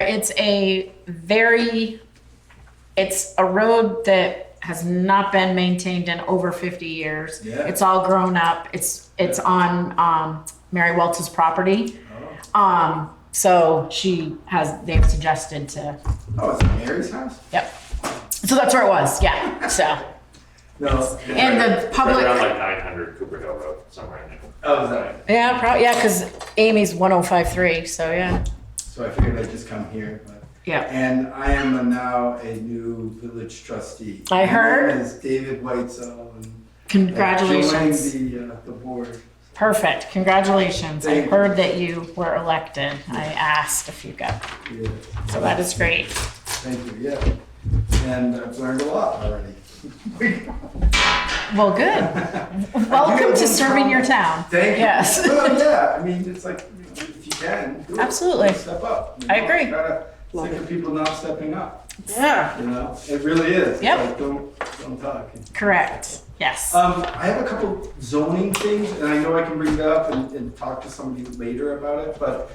it's a road that has not been maintained in over 50 years. Yeah. It's all grown up. It's on Mary Welch's property. So they've suggested to. Oh, is it Mary's house? Yep. So that's where it was. Yeah. So. No. And the public. Right around like 900 Cooper Hill Road, somewhere in there. Oh, is that? Yeah, probably. Yeah, because Amy's 1053. So yeah. So I figured I'd just come here. But. Yeah. And I am now a new village trustee. I heard. My name is David Whitesell. And Congratulations. Joined the board. Perfect. Congratulations. Thank I you. heard that you were elected. I asked if you got. Yeah. So that is great. Thank you. Yeah. And I've learned a lot already. Well, good. Welcome to serving your town. Thank you. Yes. Well, yeah. I mean, it's like, if you can, do it. Absolutely. Step up. I agree. Sick of people not stepping up. Yeah. You know, it really is. Yep. Like, don't talk. Correct. Yes. I have a couple zoning things, and I know I can bring that up and talk to somebody later about it, but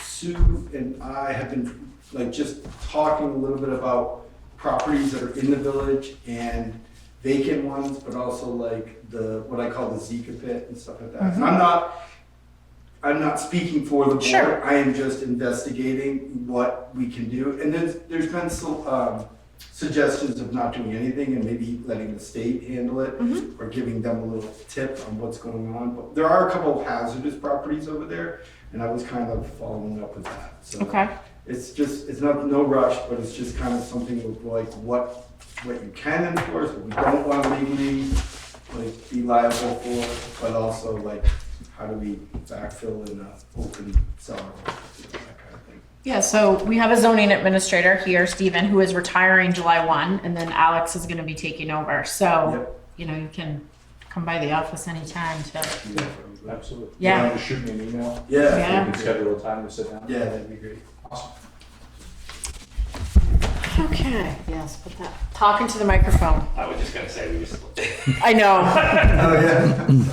Sue and I have been like just talking a little bit about properties that are in the village and vacant ones, but also like what I call the Zika pit and stuff like that. Mm-hmm. And I'm not speaking for the board. Sure. I am just investigating what we can do. And there's been some suggestions of not doing anything and maybe letting the state handle it Mm-hmm. or giving them a little tip on what's going on. But there are a couple of hazardous properties over there, and I was kind of following up with that. So Okay. it's not no rush, but it's just kind of something with like what you can enforce, what we don't want to legally like be liable for, but also like how do we backfill in an open cellar, that kind of thing. Yeah, so we have a zoning administrator here, Stephen, who is retiring July 1, and then Alex is going to be taking over. So, you know, you can come by the office anytime to. Absolutely. Yeah. You want to shoot me an email? Yeah. Yeah. We can schedule a time to sit down. Yeah, that'd be great. Awesome. Okay. Yes, put that. Talking to the microphone. I was just gonna say, we just. I know. Oh, yeah.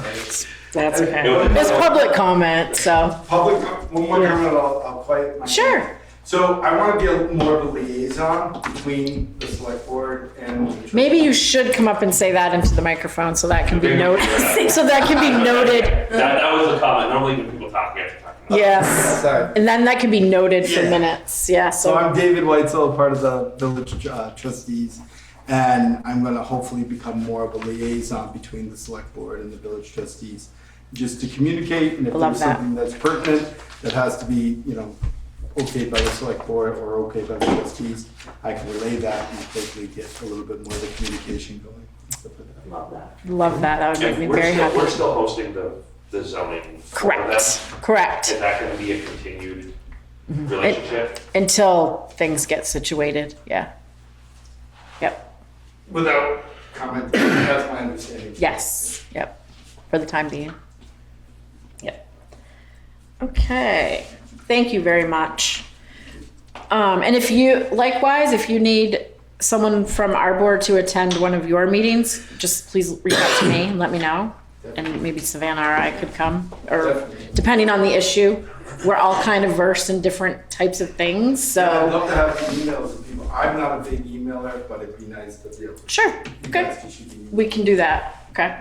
That's okay. It's public comment, so. Public, one more comment, I'll quiet my. Sure. So I want to be more of a liaison between the select board and. the trust- Maybe you should come up and say that into the microphone so that can be noted. So that can be noted. That was a comment. Normally when people talk, we have to talk about it. Yes. Sorry. And then that can be noted for Yeah. minutes. Yeah. So I'm David Whitesell, part of the village trustees, and I'm going to hopefully become more of a liaison between the select board and the village trustees, just to communicate, and if Love there's that. something that's pertinent that has to be, you know, okayed by the select board or okayed by the trustees, I can relay that and hopefully get a little bit more of the communication going. and stuff like that. Love that. Love that. That would make And me we're very still- happy. We're still hosting the zoning. for Correct. them. Correct. Is that gonna be a continued Mm-hmm. relationship? Until things get situated. Yeah. Yep. Without comment, that's my understanding. Yes. Yep. For the time being. Yep. Okay. Thank you very much. And if you need someone from our board to attend one of your meetings, just please reach out to me and let me know. And maybe Savannah or I could come, or Definitely. depending on the issue. We're all kind of versed in different types of things, I'd so. love to have some emails from people. I'm not a big emailer, but it'd be nice to be able to. Sure, you okay. guys can shoot me an email. We can do that, okay?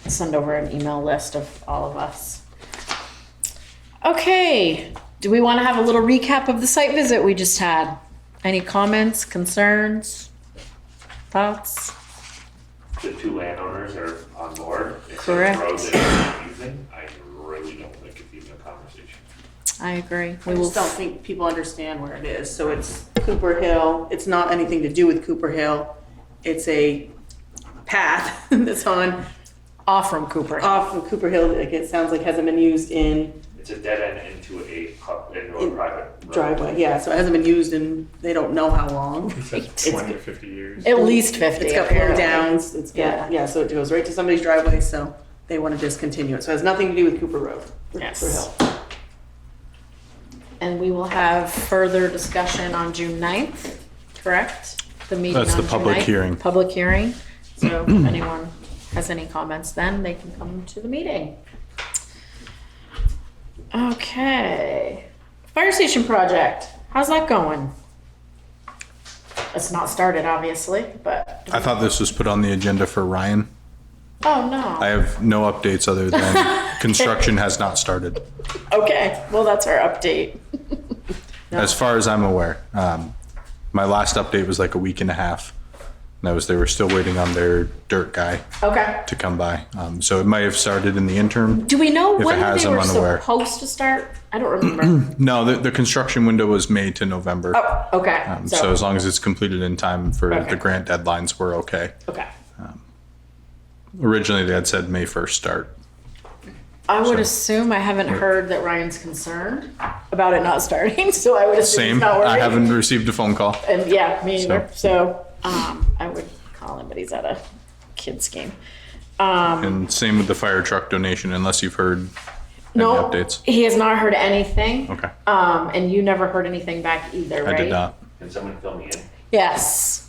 Send over an email list of all of us. Okay, do we want to have a little recap of the site visit we just had? Any comments, concerns, thoughts? The two landowners are on board. It's a Correct. road that is using. I really don't think it's even a conversation. I agree. I We will. just don't think people understand where it is. So it's Cooper Hill. It's not anything to do with Cooper Hill. It's a path that's Off from Cooper. off from Cooper Hill. Like it sounds like hasn't been used in It's a dead end into a private road. driveway. Yeah, so it hasn't been used in they don't know how long. He said It's- 20 to 50 years. At least 50. It's got low apparently. downs. It's got, Yeah. so it goes right to somebody's driveway. So they want to discontinue it. So it has nothing to do with Cooper Road. or Yes. Cooper Hill. And we will have further discussion on June 9th, correct? The meeting That's on the June public 9th. hearing. Public hearing. So if anyone has any comments then, they can come to the meeting. Okay. Fire station project. How's that going? It's not started, obviously, but. I thought this was put on the agenda for Ryan. Oh, no. I have no updates other than construction has not started, Okay, well, that's our update. as far as I'm aware. My last update was like a week and a half. And that was, they were still waiting on their dirt guy Okay. to come by. So it might have started in the interim. Do we know If it when has, they I'm were unaware. supposed to start? I don't remember. No, the construction window was May to November. Oh, okay. So as long as it's completed in time for Okay. the grant deadlines, we're okay. Okay. Originally, they had said May 1st start. I would assume, I haven't heard that Ryan's concerned about it not starting, so I would assume he's Same. not worried. I haven't received a phone call. And yeah, me either. So, I would call him, but he's at a kid's game. And same with the fire truck donation, unless you've heard any No, updates. he has not heard anything. Okay. And you never heard anything back either, right? I did not. Can someone fill me in? Yes.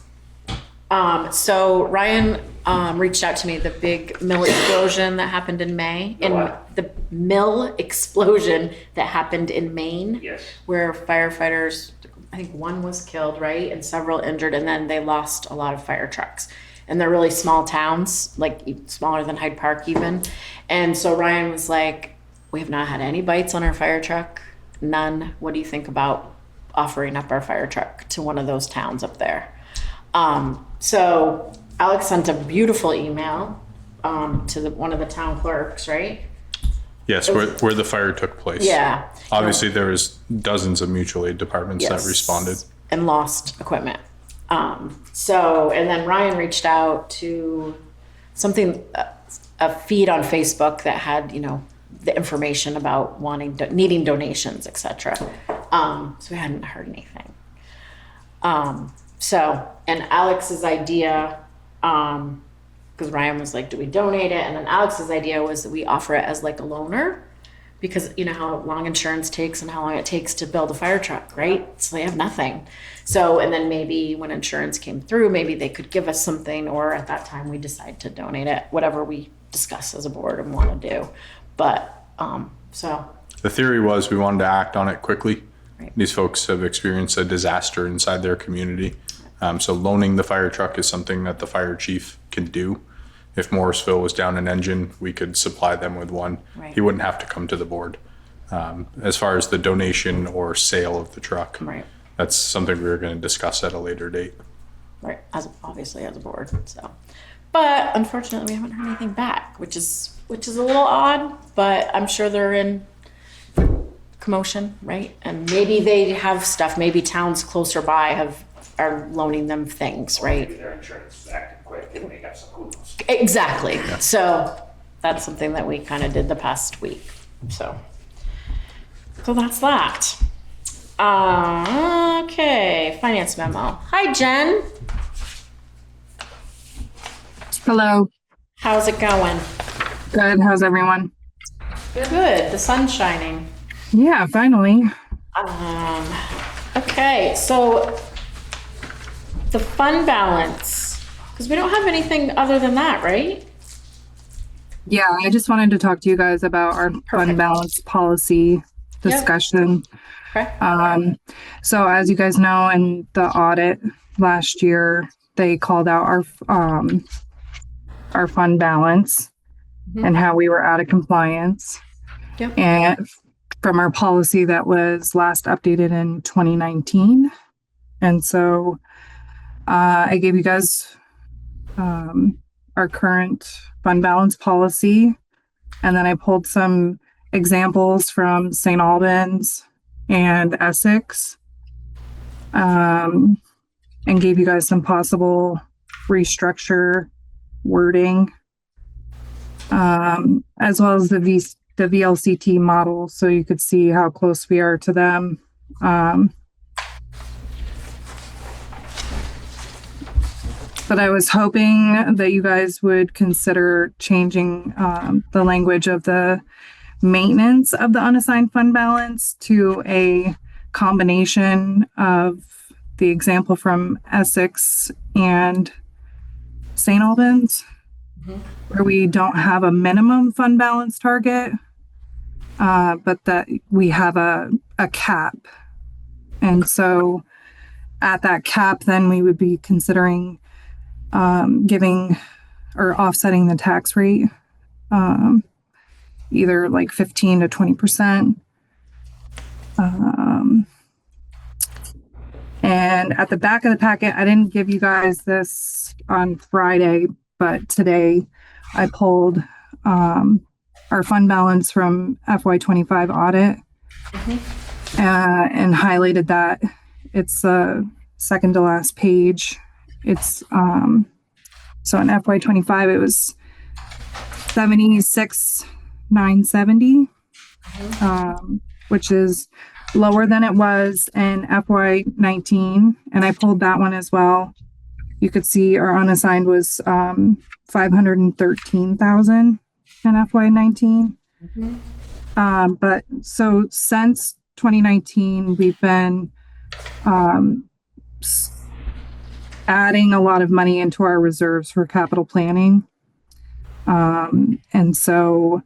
So Ryan reached out to me, the big mill explosion that happened in May. The what? The mill explosion that happened in Maine. Yes. Where firefighters, I think one was killed, right? And several injured, and then they lost a lot of fire trucks. And they're really small towns, like smaller than Hyde Park even. And so Ryan was like, we have not had any bites on our fire truck. None. What do you think about offering up our fire truck to one of those towns up there? So Alex sent a beautiful email to one of the town clerks, right? Yes, where the fire took place. Yeah. Obviously, there was dozens of mutual aid departments Yes. that responded. And lost equipment. So, and then Ryan reached out to something, a feed on Facebook that had, the information about needing donations, etc. So we hadn't heard anything. And Alex's idea, because Ryan was like, do we donate it? And then Alex's idea was that we offer it as like a loaner, because you know how long insurance takes and how long it takes to build a fire truck, right? So they have nothing. So, and then maybe when insurance came through, maybe they could give us something, or at that time we decide to donate it, whatever we discuss as a board and want to do. But, so. The theory was we wanted to act on it quickly. Right. These folks have experienced a disaster inside their community. So loaning the fire truck is something that the fire chief can do. If Morrisville was down an engine, we could supply them with one. Right. He wouldn't have to come to the board. As far as the donation or sale of the truck, Right. that's something we were going to discuss at a later date. Right, obviously as a board, so. But unfortunately, we haven't heard anything back, which is a little odd, but I'm sure they're in commotion, right? And maybe they have stuff, maybe towns closer by are loaning them things, Maybe right? their insurance is acting quick and they got some kudos. Exactly, so that's something that we kind of did the past week, so that's that. Okay, finance memo. Hi, Jen. Hello. How's it going? Good. How's everyone? Good. The sun's shining. Yeah, finally. Okay, so the fund balance, because we don't have anything other than that, right? Yeah, I just wanted to talk to you guys about our fund balance policy discussion. Okay. So as you guys know, in the audit last year, they called out our fund balance and how we were out of compliance. Yep. And from our policy that was last updated in 2019. And so I gave you guys our current fund balance policy. And then I pulled some examples from St. Albans and Essex, and gave you guys some possible restructure wording, as well as the VLCT model, so you could see how close we are to them. But I was hoping that you guys would consider changing the language of the maintenance of the unassigned fund balance to a combination of the example from Essex and St. Albans, where we don't have a minimum fund balance target, but that we have a cap. And so at that cap, then we would be considering giving or offsetting the tax rate, either like 15 to 20%. And at the back of the packet, I didn't give you guys this on Friday, but today I pulled our fund balance from FY25 audit and highlighted that. It's the second to last page. It's so in FY25 it was 76,970, which is lower than it was in FY19, and I pulled that one as well. You could see our unassigned was 513,000 in FY19. But so since 2019, we've been adding a lot of money into our reserves for capital planning. And so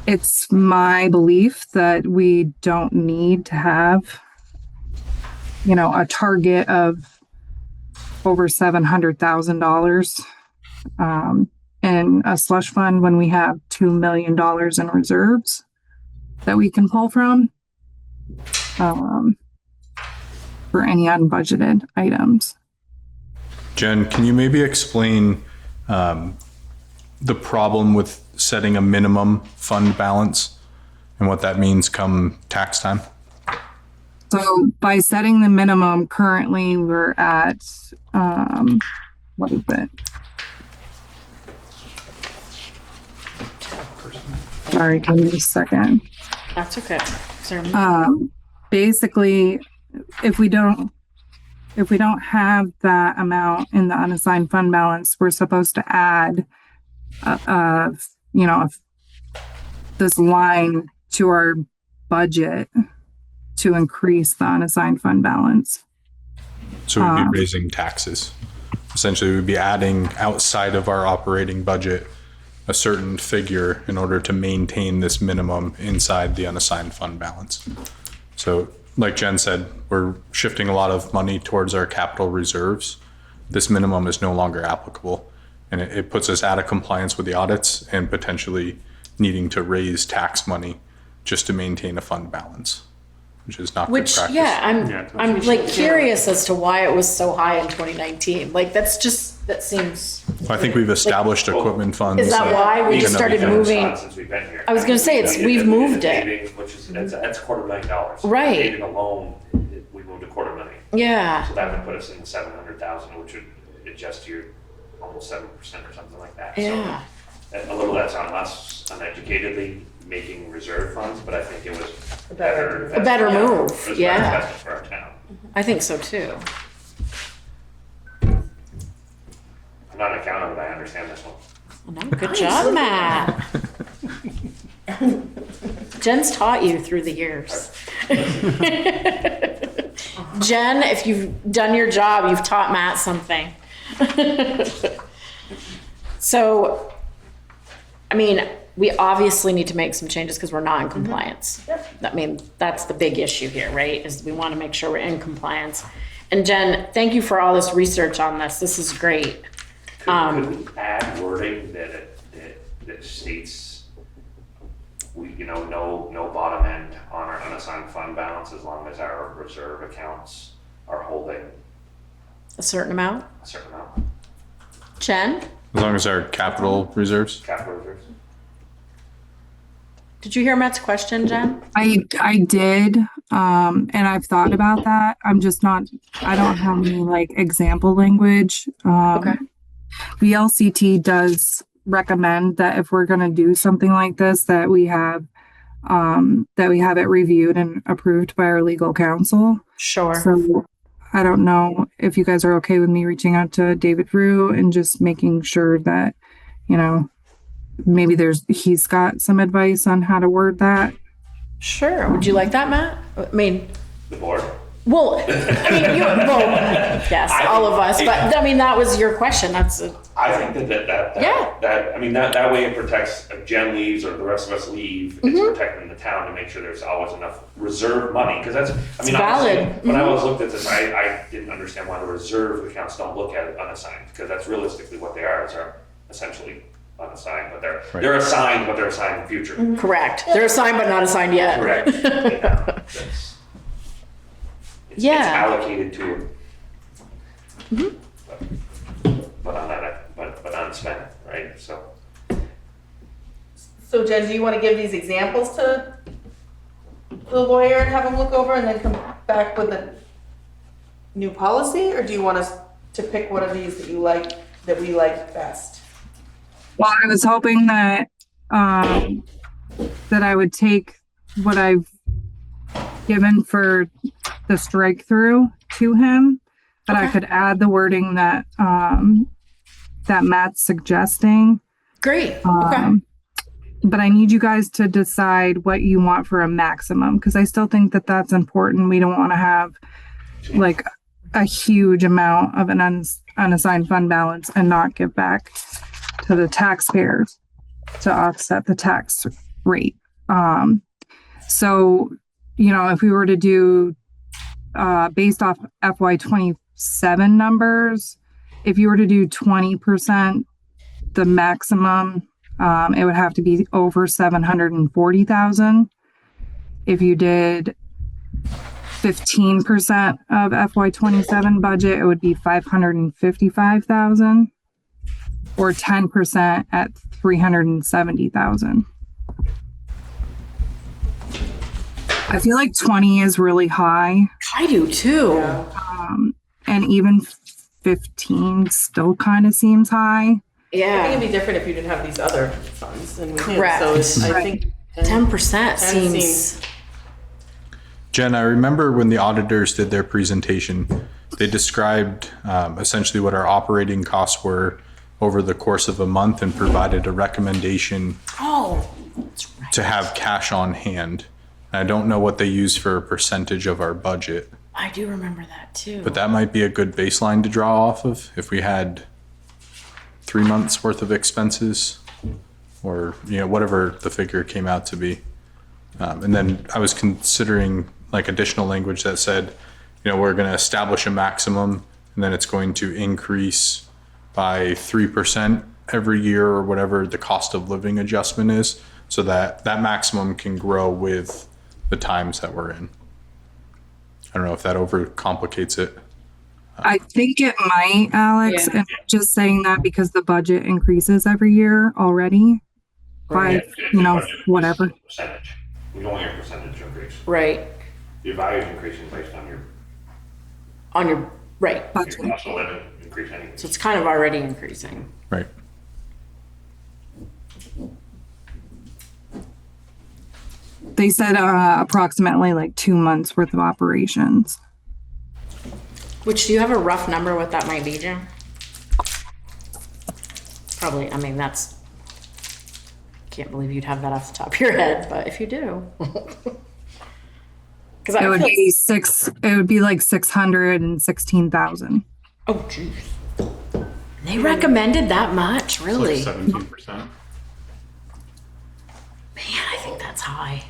it's my belief that we don't need to have, a target of over $700,000 in a slush fund when we have $2 million in reserves that we can pull from for any unbudgeted items. Jen, can you maybe explain the problem with setting a minimum fund balance and what that means come tax time? So by setting the minimum, currently we're at, what is it? Sorry, give me a second. That's okay. Basically, if we don't have that amount in the unassigned fund balance, we're supposed to add, this line to our budget to increase the unassigned fund balance. So we'd be raising taxes. Essentially, we'd be adding outside of our operating budget a certain figure in order to maintain this minimum inside the unassigned fund balance. So like Jen said, we're shifting a lot of money towards our capital reserves. This minimum is no longer applicable, and it puts us out of compliance with the audits and potentially needing to raise tax money just to maintain a fund balance, which is not good practice. I'm like curious as to why it was so high in 2019. Like that seems. I think we've established equipment funds. Is that why we just started moving? Since we've been here. I was going to say we've moved it. Which is, that's $250,000. Right. Paving alone, we moved $250,000. Yeah. So that would put us in 700,000, which would adjust you almost 7% or something like that. Yeah. So a little that's on us uneducatedly making reserve funds, but I think it was a better move. It was Yeah. better investment for our town. I think so too. I'm not an accountant, but I understand this one. No, good job, Matt. Jen's taught you through the years. Jen, if you've done your job, you've taught Matt something. So, I mean, we obviously need to make some changes because we're not in compliance. I mean, that's the big issue here, right? Is we want to make sure we're in compliance. And Jen, thank you for all this research on this. This is great. Could we add wording that states no bottom end on our unassigned fund balance as long as our reserve accounts are holding A certain amount. a certain amount, Jen, As long as our capital reserves. capital reserves? did you hear Matt's question, Jen? I did, and I've thought about that. I'm just not, I don't have any like example language. Okay. VLCT does recommend that if we're going to do something like this, that we have it reviewed and approved by our legal counsel. Sure. So I don't know if you guys are okay with me reaching out to David Rue and just making sure that, maybe he's got some advice on how to word that. Sure. Would you like that, Matt? I mean, The board? well, yes, all of us. But I mean, that was your question. I I think that, I mean, that way it protects, if Jen leaves or the rest of us leave, it's protecting the town to make sure there's always enough reserve money, because that's, I mean, valid. honestly, when I always looked at this, I didn't understand why the reserve accounts don't look at it unassigned, because that's realistically what they are essentially unassigned, but they're assigned, but they're assigned in future. Correct. They're assigned but not assigned yet. Correct. Yeah, it's allocated to it. But unspent, right? So Jen, do you want to give these examples to the lawyer and have him look over and then come back with a new policy? Or do you want us to pick one of these that we like best? Well, I was hoping that that I would take what I've given for the strike through to him, but I could add the wording that that Matt's suggesting. Great. Okay. But I need you guys to decide what you want for a maximum, because I still think that that's important. We don't want to have like a huge amount of an unassigned fund balance and not give back to the taxpayers to offset the tax rate. So, you know, if we were to do based off FY27 numbers, if you were to do 20%, the maximum, it would have to be over 740,000. If you did 15% of FY27 budget, it would be 555,000, or 10% at 370,000. I feel like 20 is really high. I do too. And even 15 still kind of seems high. I think Yeah. it'd be different if you didn't have these other funds. And Correct. So I think 10% 10 seems. Jen, I remember when the auditors did their presentation, they described essentially what our operating costs were over the course of a month and provided a recommendation Oh, that's right. to have cash on hand. I don't know what they use for a percentage of our budget, I do remember that too. but that might be a good baseline to draw off of if we had 3 months worth of expenses, or, you know, whatever the figure came out to be. And then I was considering like additional language that said, you know, we're going to establish a maximum and then it's going to increase by 3% every year, or whatever the cost of living adjustment is, so that that maximum can grow with the times that we're in. I don't know if that overcomplicates it. I think it might, Alex, Yeah. and I'm just saying that because the budget increases every year already by, you know, whatever. Percentage. We don't want your percentage increase. Right. Your value is increasing based on your Right. Budget. cost of living increase anyway. So it's kind of already increasing. Right. They said approximately like 2 months worth of operations. Which, do you have a rough number what that might be, Jim? Probably, I mean, that's, can't believe you'd have that off the top of your head, but if you do. Because It I would feel, be it would be like 616,000. oh jeez. They recommended that much, really? 17%. Man, I think that's high.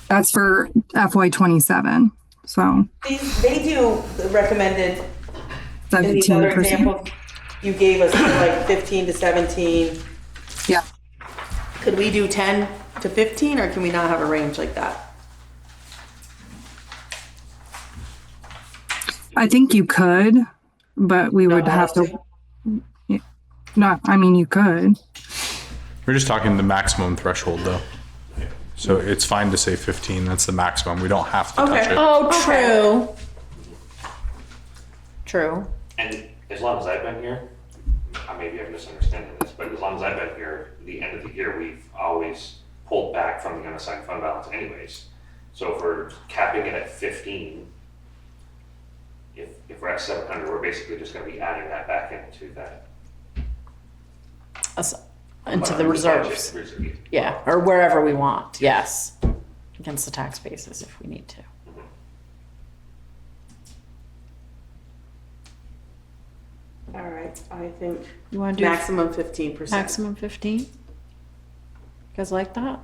That's for FY27. So they do the recommended in these other 17%. examples you gave us, like 15 to 17. Yeah. Could we do 10 to 15, or can we not have a range like that? I think you could, but we would Not have us to. No, I mean, you could. We're just talking the maximum threshold though. So it's fine to say 15, that's the maximum. We don't have to touch Okay. it. Oh, true. True. And as long as I've been here, maybe I'm misunderstanding this, but as long as I've been here, the end of the year, we've always pulled back from the unassigned fund balance anyways. So if we're capping it at 15, if we're at 700, we're basically just gonna be adding that back into that. Into the reserves. Budget. Yeah, or wherever we want, yes. Against the tax basis if we need to. All right, I think You want to do maximum 15%. maximum 15? You guys like that?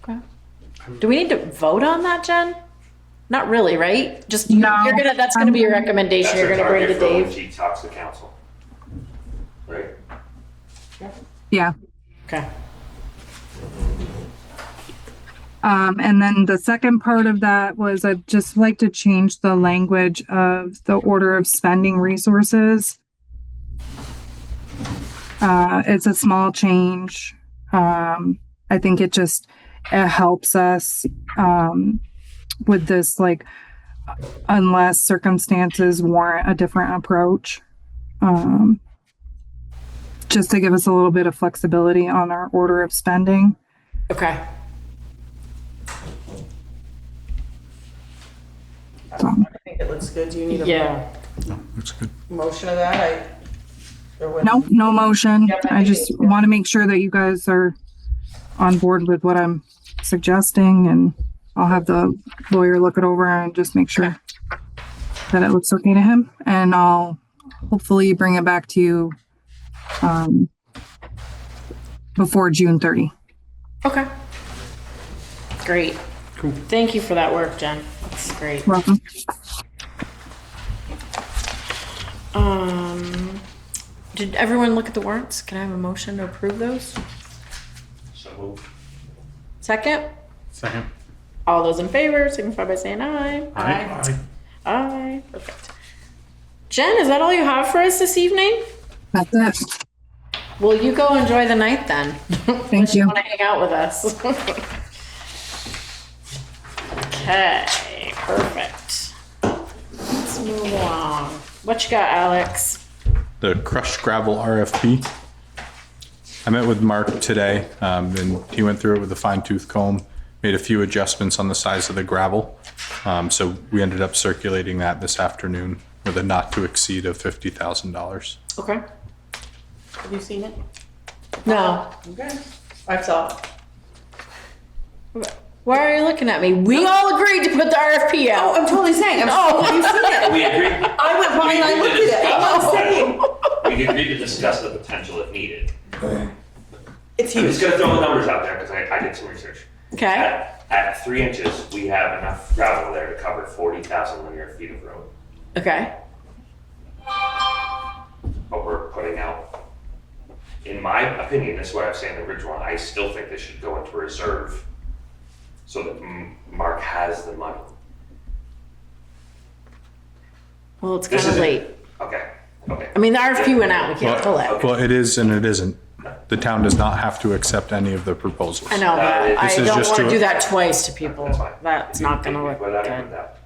Okay. Do we need to vote on that, Jen? Not really, right? Just, No. that's gonna be your recommendation, That's you're a gonna bring to target for when Dave? she talks to council. Right? Yeah. Okay. And then the second part of that was I'd just like to change the language of the order of spending resources. It's a small change. I think it helps us, with this, like, unless circumstances warrant a different approach. Just to give us a little bit of flexibility on our order of spending. Okay. I think it looks good. Do you need a Yeah. Looks good. motion of that? No motion. Yeah, I just want to make sure that you guys are on board with what I'm suggesting, and I'll have the lawyer look it over and just make sure that it looks okay to him. And I'll hopefully bring it back to you before June 30. Okay. Great. Cool. Thank you for that work, Jen. That's great. Welcome. Did everyone look at the warrants? Can I have a motion to approve those? So move. Second? Second. All those in favor signify by saying aye. Aye. Aye. Perfect. Jen, is that all you have for us this evening? That's it. Well, you go enjoy the night then. Thank you. Want to hang out with us? Okay, perfect. Let's move along. What you got, Alex? The crushed gravel RFP. I met with Mark today, and he went through it with a fine tooth comb, made a few adjustments on the size of the gravel. So we ended up circulating that this afternoon with a not to exceed of $50,000. Okay. Have you seen it? No. Okay. I saw it. Why are you looking at me? We all agreed to put the RFP Oh, out. I'm totally saying. Oh. Have you seen it? We agreed. I went by and I looked at it. I'm not saying. We agreed to discuss the potential if needed. It's I'm just huge. gonna throw the numbers out there because I did some research. Okay. At 3 inches, we have enough gravel there to cover 40,000 linear feet of road. Okay. But we're putting out, in my opinion, this is what I was saying in the original one, I still think this should go into reserve so that Mark has the money. Well, it's This kind of is- late. Okay, okay. I mean, the RFP went out. We can't pull it. Well, it is and it isn't. The town does not have to accept any of the proposals. I know, but This I is don't just want to to- do that twice to people. That's fine. That's not going to look Without good. even that.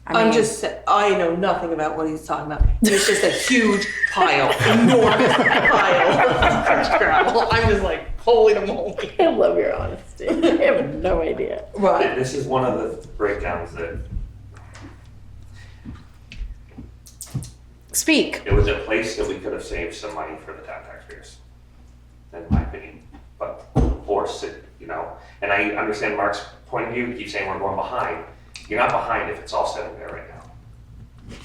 I mean, I know nothing about what he's talking about. It's just a huge pile, enormous pile of crushed gravel. I'm just like, holy moly. I love your honesty. I have no idea. Right. This is one of the breakdowns that Speak. it was a place that we could have saved some money for the town taxpayers, in my opinion. But, or, you know, and I understand Mark's point of view, he keeps saying we're going behind. You're not behind if it's all sitting there right now.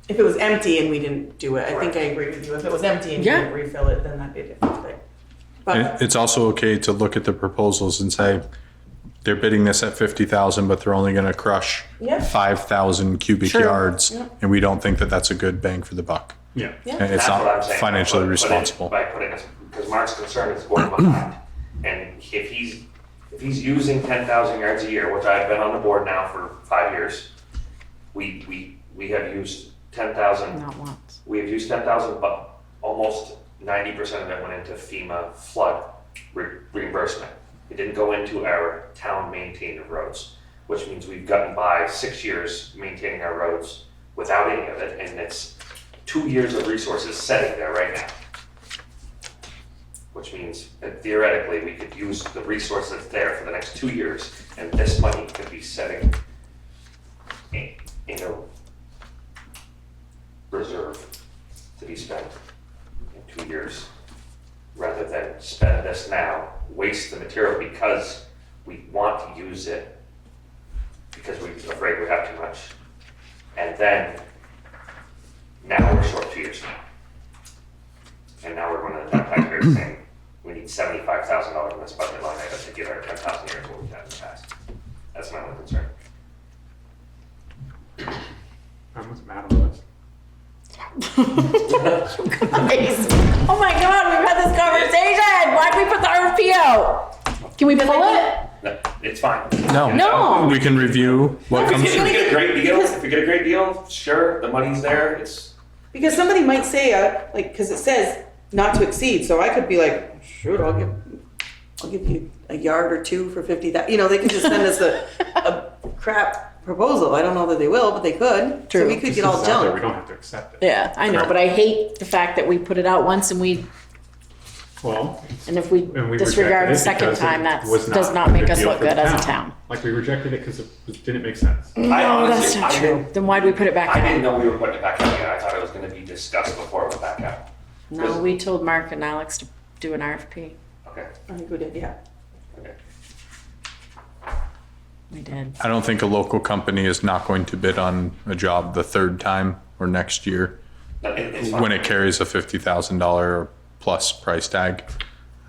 If it was empty and we didn't do it, I think I agree with you. If it was empty and you Yeah. didn't refill it, then that'd be a different thing. But And it's also okay to look at the proposals and say, they're bidding this at 50,000, but they're only gonna crush Yeah. 5,000 cubic True. yards. Yeah. And we don't think that that's a good bang for the buck. Yeah. yeah, And it's That's what I'm not saying. financially Put it- responsible. By putting us, because Mark's concern is going behind. And if he's using 10,000 yards a year, which I've been on the board now for 5 years, we have used 10,000. Not once. We have used 10,000, but almost 90% of it went into FEMA flood reimbursement. It didn't go into our town maintained roads, which means we've gotten by 6 years maintaining our roads without any of it, and it's 2 years of resources sitting there right now. Which means that theoretically, we could use the resources there for the next 2 years, and this money could be sitting in a reserve to be spent in 2 years, rather than spend this now, waste the material because we want to use it, because we're afraid we have too much. And then, now we're short 2 years. And now we're going to the taxpayers saying, we need $75,000 in this budget line item to get our 10,000 years what we've had in the past. That's my only concern. I'm with Matt on this. Guys, oh my God, we've had this conversation. Why'd we put the RFP out? Can we pull it? No, it's fine. No. We can review what If comes we through. get a great deal, sure, the money's there, it's, Because somebody might say, like, because it says not to exceed, so I could be like, shoot, I'll give you a yard or two for 50,000. You know, they could just send us a crap proposal. I don't know that they will, but they could. True. So we could get all This is out there, we junk. don't have to accept it. Yeah, I know, Correct. but I hate the fact that we put it out once and Well, if we and we disregard the rejected it second because time, it that was does not make a us deal look for the good as a town. Like, we rejected it because it didn't make sense. No, that's honestly, not I true. didn't- Then why'd we put it back I didn't out? know we were putting it back out yet, I thought it was gonna be discussed before it went back out. No, we told Mark and Alex to do an RFP. Okay, I think we did, yeah. okay. We did. I don't think a local company is not going to bid on a job the third time or next year No, it's fine. when it carries a $50,000 plus price tag.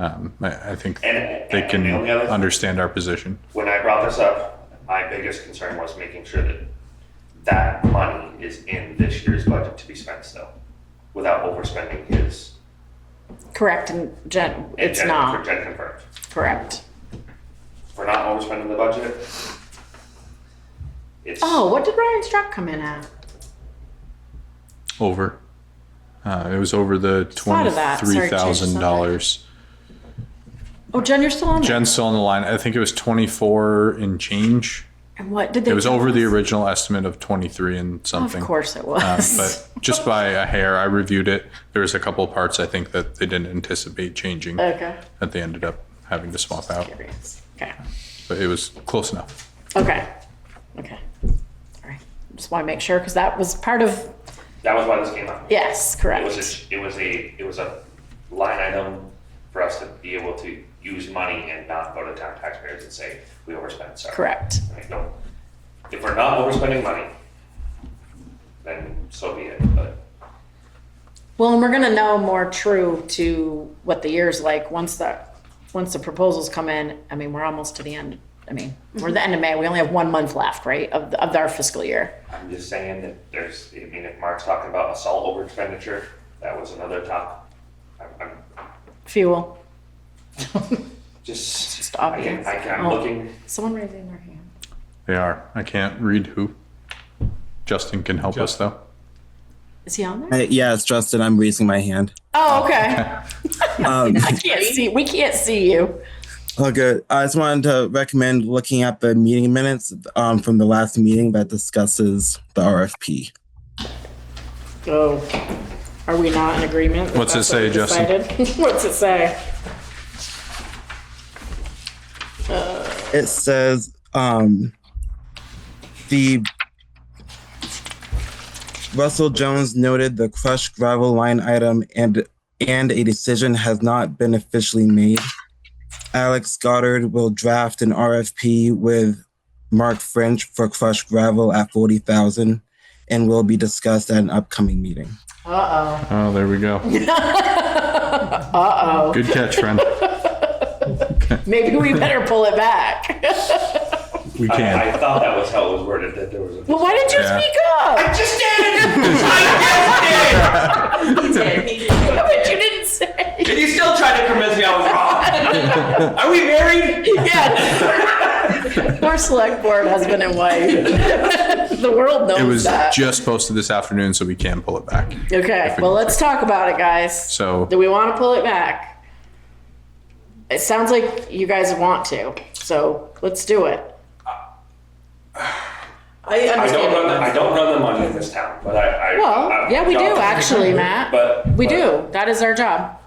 I think And they the can only other thing- understand our position. When I brought this up, my biggest concern was making sure that that money is in this year's budget to be spent still, without overspending his. Correct, and Jen, and it's Jen- not. Jen confirmed. Correct. We're not overspending the budget. It's. Oh, what did Ryan's truck come in at? Over. It was over the thought of that. Sorry, $23,000. Oh, Jen, you're still on there. Jen's still on the line. I think it was 24 and change. And what did they? It was tell over the us? original estimate of 23 and something. Of course it was. But just by a hair, I reviewed it. There was a couple of parts I think that they didn't anticipate changing Okay. that they ended up having to swap out. Curious. Okay. But it was close enough. Okay. Okay. All right. Just want to make sure because that was part of. That was why this came up. Yes, correct. It was a line item for us to be able to use money and not go to town taxpayers and say, we overspent, sorry. Correct. Like, no, if we're not overspending money, then so be it, but. Well, and we're gonna know more true to what the year's like once the proposals come in. I mean, we're almost to the end. I mean, we're the end of May. We only have 1 month left, right, of our fiscal year. I'm just saying that if Mark's talking about assault over expenditure, that was another top. I'm Fuel. just, obvious. I'm Oh. looking, Someone raising their hand. They are. I can't read who. Justin can help us though. Is he on there? Yeah, it's Justin. I'm raising my hand. Oh, okay. Um, I can't see. We can't see you. oh, good. I just wanted to recommend looking at the meeting minutes from the last meeting that discusses the RFP. Oh, are we not in agreement? What's it say, Justin? What's it say? It says the Russell Jones noted the crushed gravel line item and a decision has not been officially made. Alex Goddard will draft an RFP with Mark French for crushed gravel at $40,000 and will be discussed at an upcoming meeting. Uh-oh. Oh, there we go. Uh-oh. Good catch, friend. Maybe we better pull it back. We can. I thought that was how it was worded, that there was a. Well, why didn't you Yeah. speak up? I just did! He did. But you didn't say. And you still tried to convince me I was wrong. Are we married? Yes. Our select board, husband and wife. The world knows It was that. just posted this afternoon, so we can pull it back. Okay, if we well, need let's talk about it, guys. So Do we want to pull it back? It sounds like you guys want to, so let's do it. I understand. I don't run the money in this town, but Well, yeah, we do actually, Matt. But. We do. That is our job.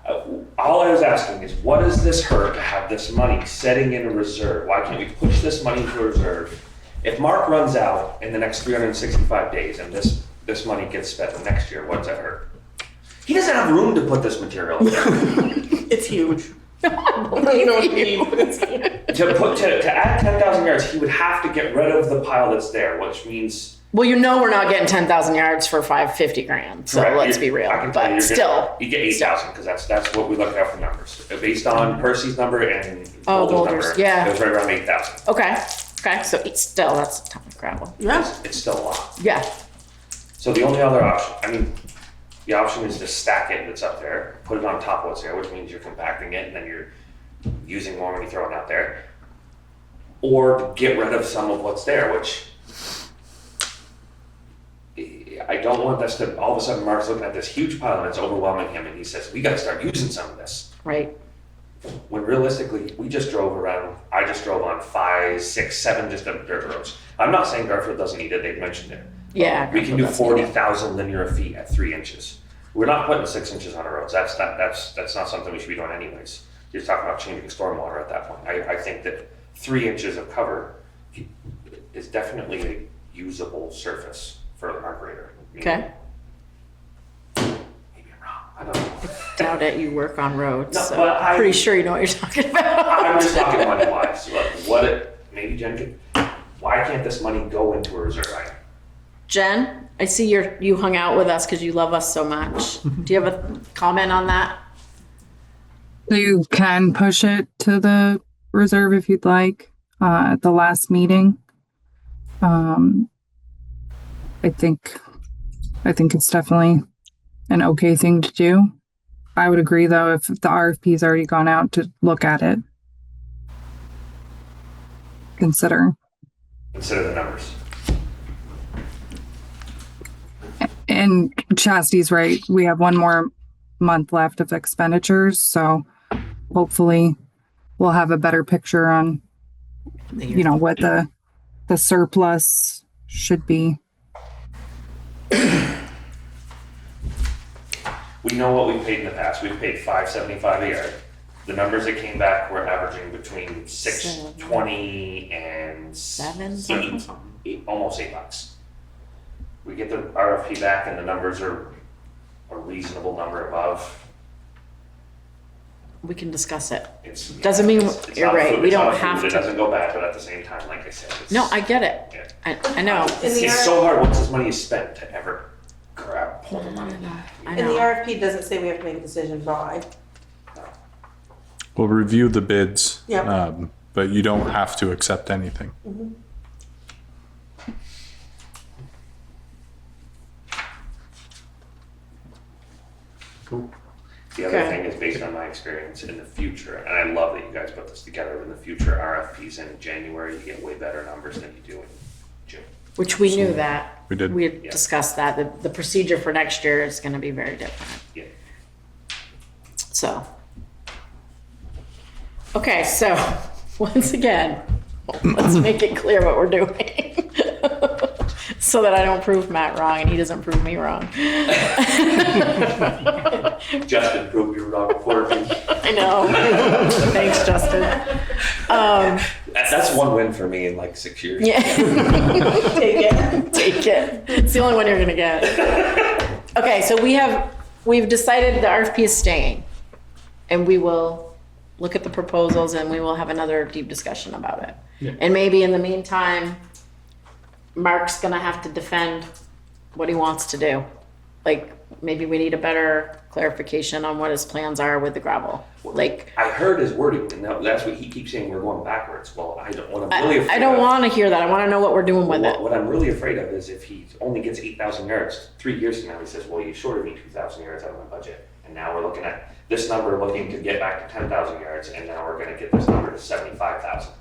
All I was asking is, what does this hurt to have this money sitting in a reserve? Why can't we push this money into a reserve? If Mark runs out in the next 365 days and this money gets spent the next year, what does that hurt? He doesn't have room to put this material in there. It's huge. I don't know what you mean, but it's huge. To add 10,000 yards, he would have to get rid of the pile that's there, which means Well, you know we're not getting 10,000 yards for 550 grand, so Correct. let's be real. I can tell you, But still, you get 8,000 because that's what we look at for numbers. Based on Percy's number and Oh, Boulder's Boulder's, number, yeah. it was right around 8,000. okay, so it's still, that's a ton of gravel. Yeah. It's still a lot. Yeah, So the only other option, I mean, the option is to stack it that's up there, put it on top of what's there, which means you're compacting it and then you're using more when you throw it out there. Or get rid of some of what's there, which I don't want us to, all of a sudden Mark's looking at this huge pile and it's overwhelming him and he says, we gotta start using some of this. right. When realistically, I just drove on 5, 6, 7 just dirt roads. I'm not saying Garfield doesn't need it, they've mentioned it. Yeah. We can do Garfield does need it. 40,000 linear feet at 3 inches. We're not putting 6 inches on the roads. That's not something we should be doing anyways. You're talking about changing stormwater at that point. I think that 3 inches of cover is definitely a usable surface for our grader. Okay. Maybe I'm wrong. I don't know. Doubt it, you work on roads, No, so but I'm pretty sure you know what you're talking about. I'm just talking money wise. Maybe Jen could, why can't this money go into a reserve item? Jen, I see you hung out with us because you love us so much. Do you have a comment on that? So you can push it to the reserve if you'd like, at the last meeting. I think it's definitely an okay thing to do. I would agree though, if the RFP's already gone out, to look at it. Consider the numbers. And Chastity's right. We have one more month left of expenditures, so hopefully we'll have a better picture on, what the surplus should be. We know what we've paid in the past. We've paid $5.75 a yard. The numbers that came back were averaging between $6.20 and almost $8. We get the RFP back and the numbers are a reasonable number above. We can discuss it. Doesn't mean you're not right. food, We it's don't not have food. to- It doesn't go bad, but at the same time, like I said, No, I get it. Yeah. I know. It's so hard once this money is spent to ever pull the money. I And the know. RFP doesn't say we have to make a decision by. We'll review the bids, Yeah. but you don't have to accept anything. Cool. The other Okay. thing is based on my experience in the future, and I love that you guys put this together, in the future RFPs in January, you get way better numbers than you do in June. Which we knew that. We did. We had Yeah. discussed that. The procedure for next year is going to be very different. Yeah. So. Okay, so once again, let's make it clear what we're doing. So that I don't prove Matt wrong and he doesn't prove me wrong. Justin proved you wrong before me. I know. Thanks, Justin. That's one win for me in like 6 years. Yeah. Take it. Take it. It's the only one you're gonna get. Okay, so we've decided the RFP is staying. And we will look at the proposals and we will have another deep discussion about it. Yeah. And maybe in the meantime, Mark's gonna have to defend what he wants to do. Like, maybe we need a better clarification on what his plans are with the gravel. Like, I heard his wording, and that's what he keeps saying, we're going backwards. Well, what I'm really afraid I don't of- wanna hear that. I wanna know what we're doing with it. What I'm really afraid of is if he only gets 8,000 yards, 3 years from now, he says, well, you shorted me 2,000 yards out of my budget. And now we're looking at this number looking to get back to 10,000 yards, and now we're gonna get this number to 75,000.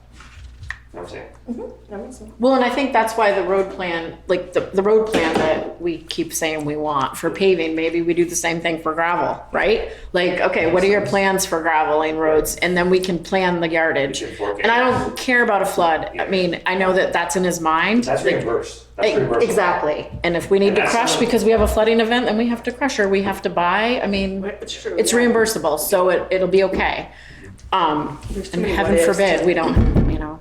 You know what I'm saying? That makes sense. Well, and I think that's why the road plan, like the road plan that we keep saying we want for paving, maybe we do the same thing for gravel, right? Like, okay, what are your plans for graveling roads? And then we can plan the yardage. We can fork it. And I don't care about a flood. I mean, I know that that's in his mind. That's Like, reimbursed. That's reimbursable. exactly. And if we need And to that's crush another- because we have a flooding event, then we have to crush or we have to buy. I mean, It's true. it's yeah. reimbursable, so it'll be okay. There's too And many heaven what ifs forbid, to-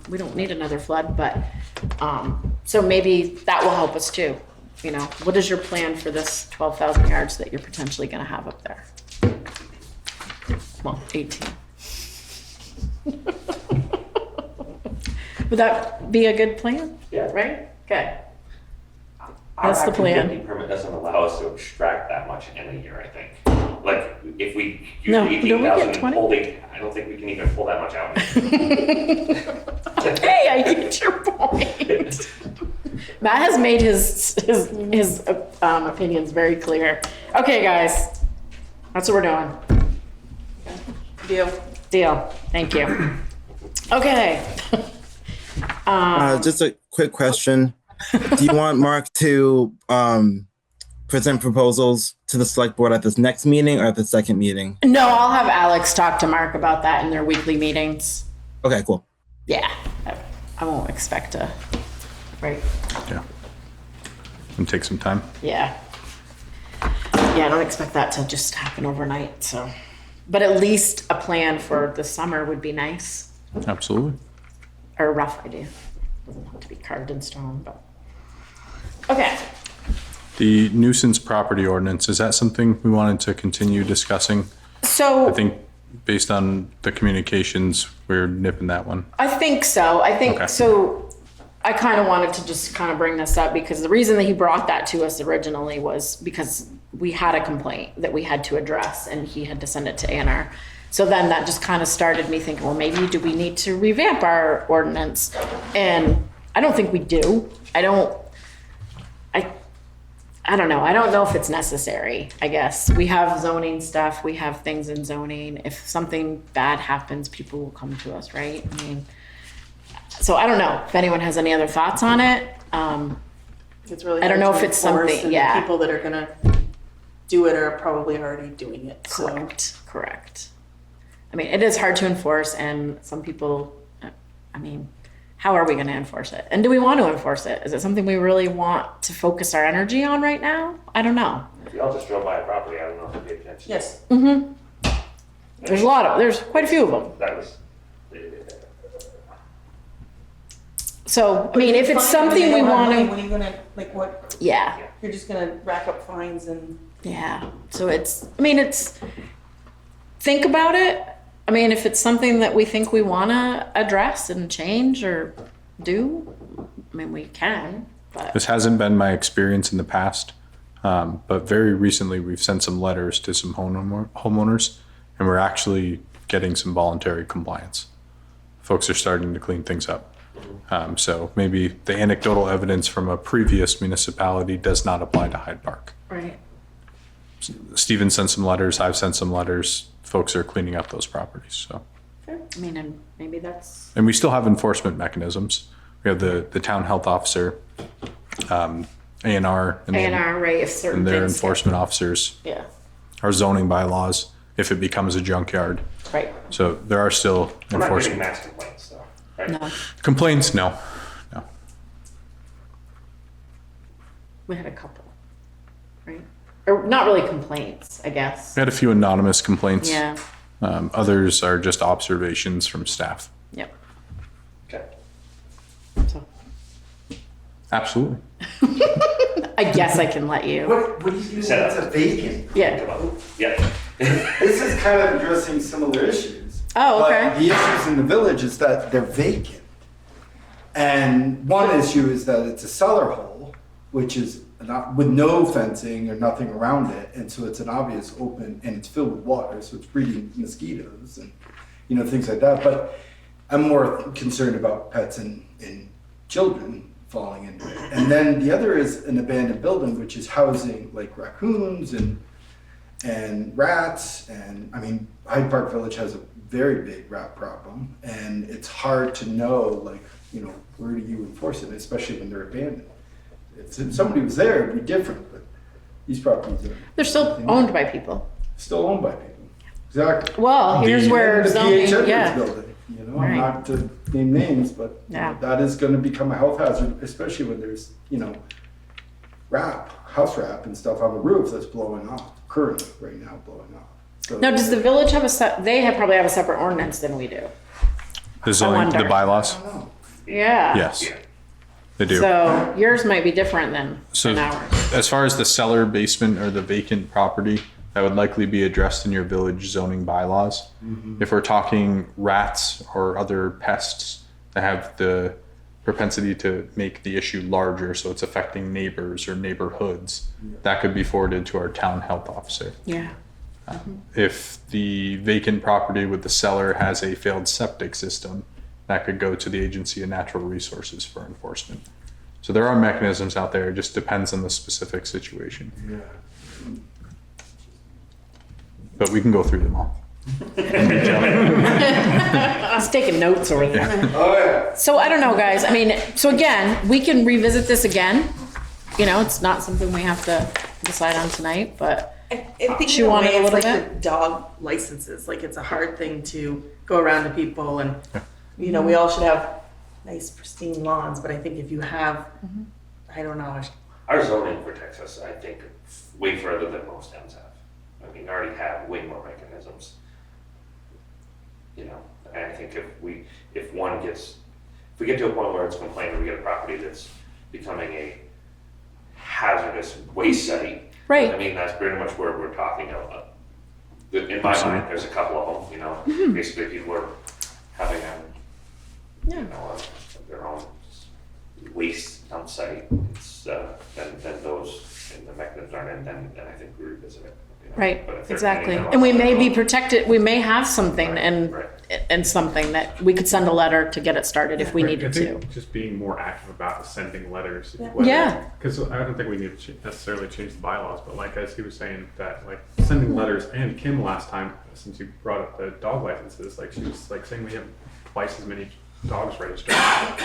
we don't need another flood, but, so maybe that will help us too. You know, what is your plan for this 12,000 yards that you're potentially gonna have up there? Well, 18. Would that be a good plan? Yeah. Right? Okay. That's the Our plan. Act 250 permit doesn't allow us to extract that much in a year, I think. Like, if we use No, don't we get 18,000 and 20? pull I don't think we can even pull that much out. Hey, I get your point. Matt has made his opinions very clear. Okay, guys, that's what we're doing. Deal. Deal. Thank you. Okay. Just a quick question. Do you want Mark to present proposals to the select board at this next meeting or at the second meeting? No, I'll have Alex talk to Mark about that in their weekly meetings. Okay, cool. Yeah, I won't expect to, right? Yeah. And take some time. Yeah. Yeah, I don't expect that to just happen overnight, so. But at least a plan for the summer would be nice, Absolutely. or a rough idea. Doesn't have to be carved in stone, but. Okay. The nuisance property ordinance, is that something we wanted to continue discussing? So. I think based on the communications, we're nipping that one. I think so. I think Okay. so. I kind of wanted to just kind of bring this up because the reason that he brought that to us originally was because we had a complaint that we had to address and he had to send it to A&R. So then that just kind of started me thinking, well, maybe do we need to revamp our ordinance? And I don't think we do. I don't know. I don't know if it's necessary, I guess. We have zoning stuff. We have things in zoning. If something bad happens, people will come to us, right? I mean, so I don't know if anyone has any other thoughts on it. It's really I don't hard know to if it's enforce, something- and yeah. the people that are gonna do it are probably already doing it. So Correct. I mean, it is hard to enforce and some people, I mean, how are we going to enforce it? And do we want to enforce it? Is it something we really want to focus our energy on right now? I don't know. If y'all just drove by a property, I don't know if you paid attention. yes, There's quite a few of them. That was, So, I mean, if it's Fine, something they we don't have want money, to, What are you gonna, like what, yeah. you're just gonna rack up fines and. Yeah, so think about it. I mean, if it's something that we think we want to address and change or do, I mean, we can, but This hasn't been my experience in the past, but very recently we've sent some letters to some homeowners, and we're actually getting some voluntary compliance. Folks are starting to clean things up. So maybe the anecdotal evidence from a previous municipality does not apply to Hyde Park. right. Steven sent some letters, I've sent some letters, folks are cleaning up those properties, so. Fair. I mean, and maybe that's, And we still have enforcement mechanisms. We have the town health officer, A&R, and A&R, right, if certain and their things. enforcement officers, Yeah, our zoning bylaws, if it becomes a junkyard. right. So there are still we're not getting enforcement mass complaints though, right? No, complaints. No. we had a couple, right? Or not really complaints, I guess. We had a few anonymous complaints. Yeah, Others are just observations from staff. yep. Okay. So Absolutely. I guess I can let you. What do you do when Set it's up. a vacant? Yeah. Yeah. This is kind of addressing similar issues. Oh, okay. But the issues in the village is that they're vacant. And one issue is that it's a cellar hole, which is not, with no fencing or nothing around it. And so it's an obvious open, and it's filled with water, so it's breeding mosquitoes and, things like that. But I'm more concerned about pets and children falling into it. And then the other is an abandoned building, which is housing like raccoons and rats. And I mean, Hyde Park Village has a very big rat problem, and it's hard to know, where do you enforce it, especially when they're abandoned. If somebody was there, it'd be different, but these properties are They're still owned by people. still owned by people. Exactly. Well, here's where the zoning, PH Edwards yeah. building, Right. not to name names, but Yeah. that is going to become a health hazard, especially when there's, house wrap and stuff on the roof that's blowing off, currently right now blowing off. So, Now, does the village have probably have a separate ordinance than we do. The zoning, the wonder. bylaws. I don't know. Yeah. Yes, they do. So yours might be different than So ours. as far as the cellar, basement, or the vacant property, that would likely be addressed in your village zoning bylaws. If we're talking rats or other pests that have the propensity to make the issue larger, so it's affecting neighbors or neighborhoods, that could be forwarded to our town health officer. Yeah. If the vacant property with the seller has a failed septic system, that could go to the Agency of Natural Resources for enforcement. So there are mechanisms out there, it just depends on the specific situation. Yeah. But we can go through them all. I was taking notes over there. Oh, yeah. So I don't know, guys. I mean, so again, we can revisit this again. You know, it's not something we have to decide on tonight, but I think She in a wanted way a it's little like the dog licenses. Like it's a hard thing to go around to people, and you know we all should have nice pristine lawns. But I think if you have, I don't know. Our zoning protects us, I think, way further than most towns have. I mean, already have way more mechanisms. You know, and I think if we get to a point where it's complaining, we get a property that's becoming a hazardous waste site. Right. I mean, that's pretty much where we're talking about. In my mind, there's a couple of them, you know, basically people are having their own waste dump site. It's, then those, and the mechanisms aren't in, then I think we revisit it. You know? right, But if they're exactly. paying them And we off, may be then protected. We may have something Right. and something that we could send a letter to get it started if we Right, needed I to. think just being more active about sending letters. Yeah. Because I don't think we need to necessarily change the bylaws, but like as he was saying that like sending letters, and Kim last time, since you brought up the dog licenses, like she was like saying we have twice as many dogs registered.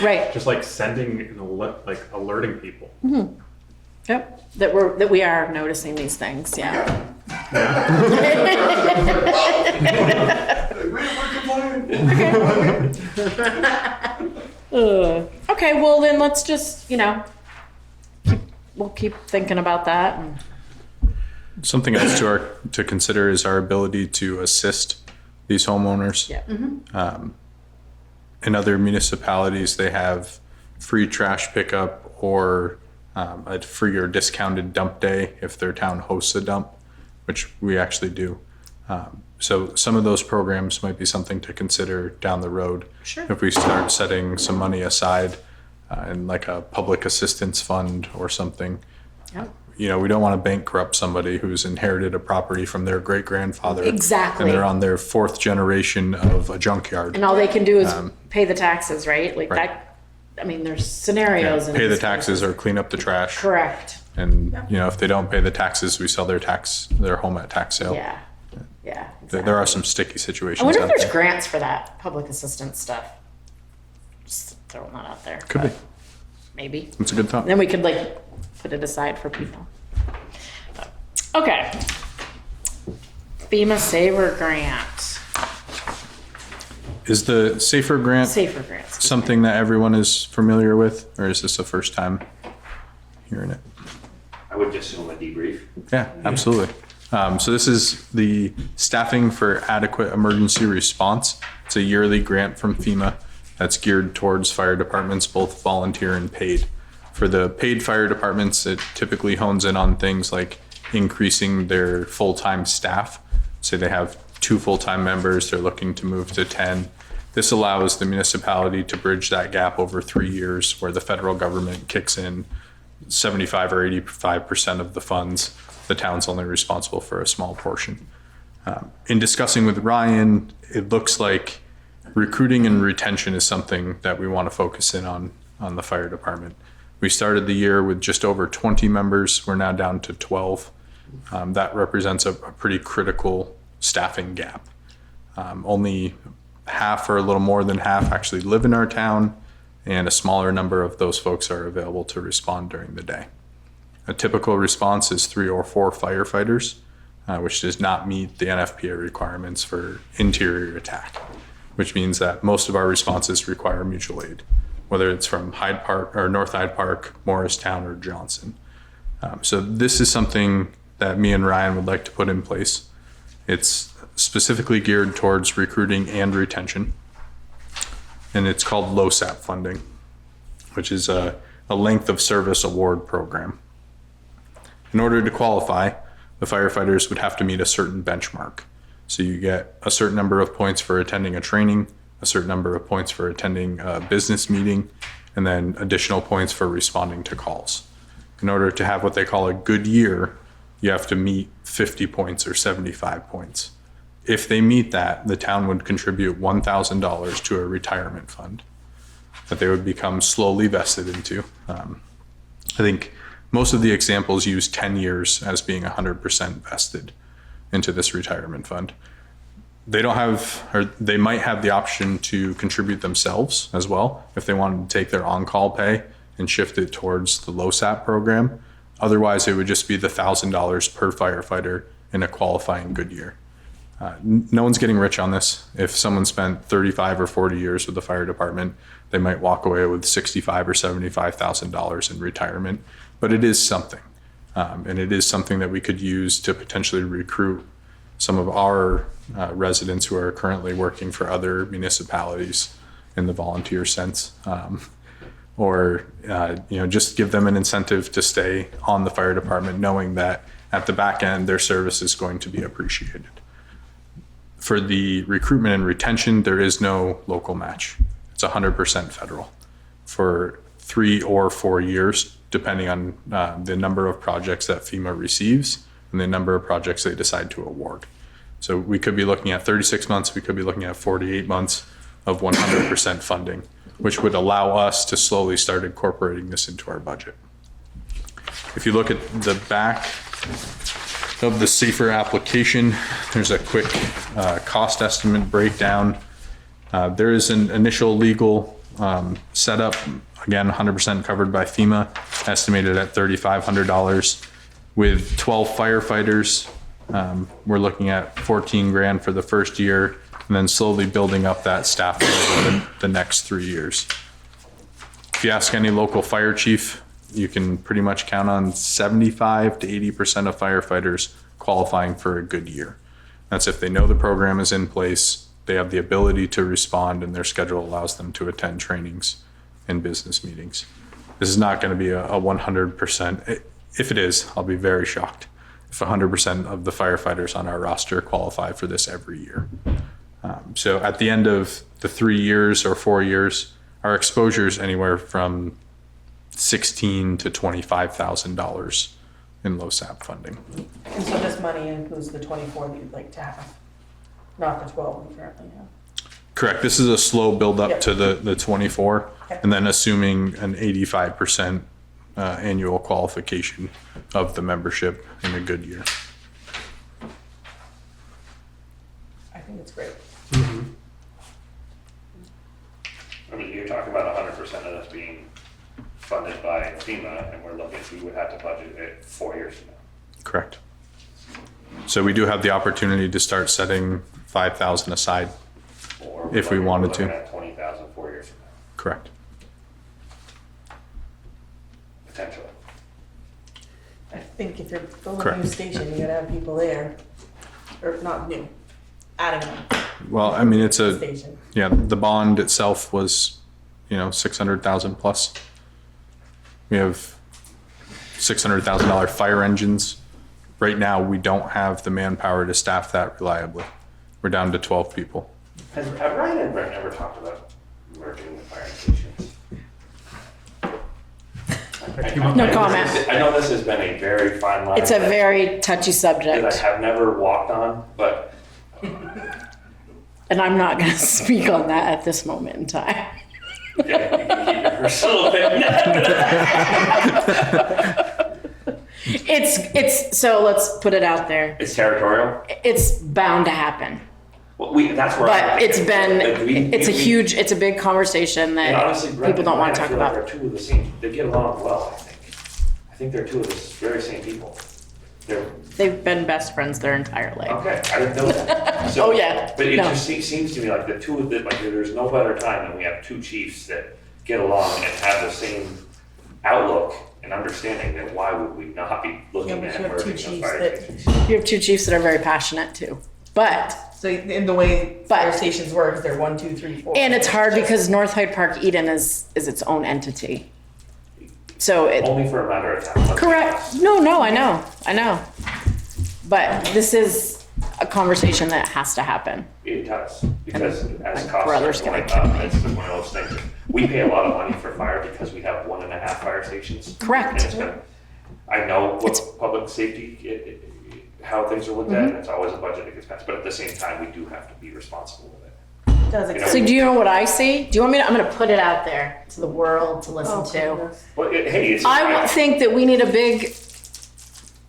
Right. Just like sending an like alerting people. Yep. That we are noticing these things. Yeah. Okay. Well, then let's just we'll keep thinking about that. And Something else to consider is our ability to assist these homeowners. yeah. In other municipalities, they have free trash pickup or a free or discounted dump day if their town hosts a dump, which we actually do. So some of those programs might be something to consider down the road. Sure. If we start setting some money aside in like a public assistance fund or something. Yep. You know, we don't want to bankrupt somebody who's inherited a property from their great grandfather. Exactly. And they're on their fourth generation of a junkyard. And all they can do is pay the taxes, right? Like Right. that. I mean, there's scenarios. in Pay the these taxes cases. or clean up the trash. Correct. And, you know, if they don't pay the taxes, we sell their home at tax sale. Yeah. Yeah. There are some sticky situations I wonder if out there's there. grants for that public assistance stuff. Just throwing that out there. Could be. but Maybe. It's a good thought. Then we could put it aside for people. Okay. FEMA Saver Grant. Is the SAFER grant Safer grants. something that everyone is familiar with, or is this the first time hearing it? I would just assume a debrief. Yeah, absolutely. So this is the Staffing for Adequate Emergency Response. It's a yearly grant from FEMA that's geared towards fire departments, both volunteer and paid. For the paid fire departments, it typically hones in on things like increasing their full-time staff. Say they have 2 full-time members, they're looking to move to 10. This allows the municipality to bridge that gap over 3 years where the federal government kicks in 75 or 85% of the funds. The town's only responsible for a small portion. In discussing with Ryan, it looks like recruiting and retention is something that we want to focus in on the fire department. We started the year with just over 20 members. We're now down to 12. That represents a pretty critical staffing gap. Only half or a little more than half actually live in our town, and a smaller number of those folks are available to respond during the day. A typical response is 3 or 4 firefighters, which does not meet the NFPA requirements for interior attack, which means that most of our responses require mutual aid, whether it's from Hyde Park or North Hyde Park, Morristown, or Johnson. So this is something that me and Ryan would like to put in place. It's specifically geared towards recruiting and retention, and it's called LOSAP funding, which is a length of service award program. In order to qualify, the firefighters would have to meet a certain benchmark. So you get a certain number of points for attending a training, a certain number of points for attending a business meeting, and then additional points for responding to calls. In order to have what they call a good year, you have to meet 50 points or 75 points. If they meet that, the town would contribute $1,000 to a retirement fund that they would become slowly vested into. I think most of the examples use 10 years as being 100% vested into this retirement fund. They don't have, or they might have the option to contribute themselves as well if they wanted to take their on-call pay and shift it towards the LoSAP program. Otherwise, it would just be the $1,000 per firefighter in a qualifying good year. No one's getting rich on this. If someone spent 35 or 40 years with the fire department, they might walk away with $65,000 or $75,000 in retirement, but it is something. And it is something that we could use to potentially recruit some of our residents who are currently working for other municipalities in the volunteer sense. Or just give them an incentive to stay on the fire department, knowing that at the back end, their service is going to be appreciated. For the recruitment and retention, there is no local match. It's 100% federal for 3 or 4 years, depending on the number of projects that FEMA receives and the number of projects they decide to award. So we could be looking at 36 months, we could be looking at 48 months of 100% funding, which would allow us to slowly start incorporating this into our budget. If you look at the back of the SAFER application, there's a quick cost estimate breakdown. There is an initial legal setup, again, 100% covered by FEMA, estimated at $3,500. With 12 firefighters, we're looking at $14,000 for the first year, and then slowly building up that staff over the next 3 years. If you ask any local fire chief, you can pretty much count on 75 to 80% of firefighters qualifying for a good year. That's if they know the program is in place, they have the ability to respond, and their schedule allows them to attend trainings and business meetings. This is not going to be a 100%. If it is, I'll be very shocked if 100% of the firefighters on our roster qualify for this every year. So at the end of the 3 years or 4 years, our exposure is anywhere from $16,000 to $25,000 in LoSAP funding. And so this money includes the 24 that you'd like to have, not the 12 we currently have. Correct. This is a slow build up Yep. to the 24, Okay. and then assuming an 85% annual qualification of the membership in a good year. I think it's great. I mean, you're talking about 100% of this being funded by FEMA, and we would have to budget it 4 years from now. Correct. So we do have the opportunity to start setting $5,000 aside. Or If we wanted to. We're looking at 20,000 4 years from now, Correct. potentially. I think if you're building a Correct. new station, you gotta have people there, or not new, adding them Well, I mean, it's to the a, station. yeah, the bond itself was, 600,000 plus. We have $600,000 fire engines. Right now, we don't have the manpower to staff that reliably. We're down to 12 people. Have Ryan and Brent ever talked about merging the fire stations? No comment. I know this has been a very fine line. It's a very touchy that I subject, have never walked on, but and I'm not going to speak on that at this moment in time. yeah, you can keep your personal opinion. It's so let's put it out there. It's territorial. It's bound to happen, Well, that's where. but it's a big conversation And that honestly, Brent people don't and want to Ryan, talk I feel like about. they're two of the same. They get along well. I think they're two of the very same people. They've been best friends their entire life. Okay, I didn't know that. So, Oh, yeah. But it No. just seems to me like the two of them, like there's no better time than we have two chiefs that get along and have the same outlook and understanding. That why would we not be looking Yeah, but at you have two merging the chiefs fire that- stations? You have two chiefs that are very passionate too, but So in the way fire But- stations work, they're 1, 2, 3, 4. and it's hard because North Hyde Park Eden is its own entity. So it Only for a matter of time. correct. No, I know. But this is a conversation that has to happen. It does, because as My costs brother's are gonna going kill up, me. it's one of those things. we pay a lot of money for fire because we have 1.5 fire stations. Correct. And it's been, I know what public safety, how things are looked at, and it's always a budget that gets passed, but at the same time, we do have to be responsible with it. Does it? So do you know what I see? Do you want me to, I'm gonna put it out there to the world to listen to. goodness. Well, hey, it's. I think that we need a big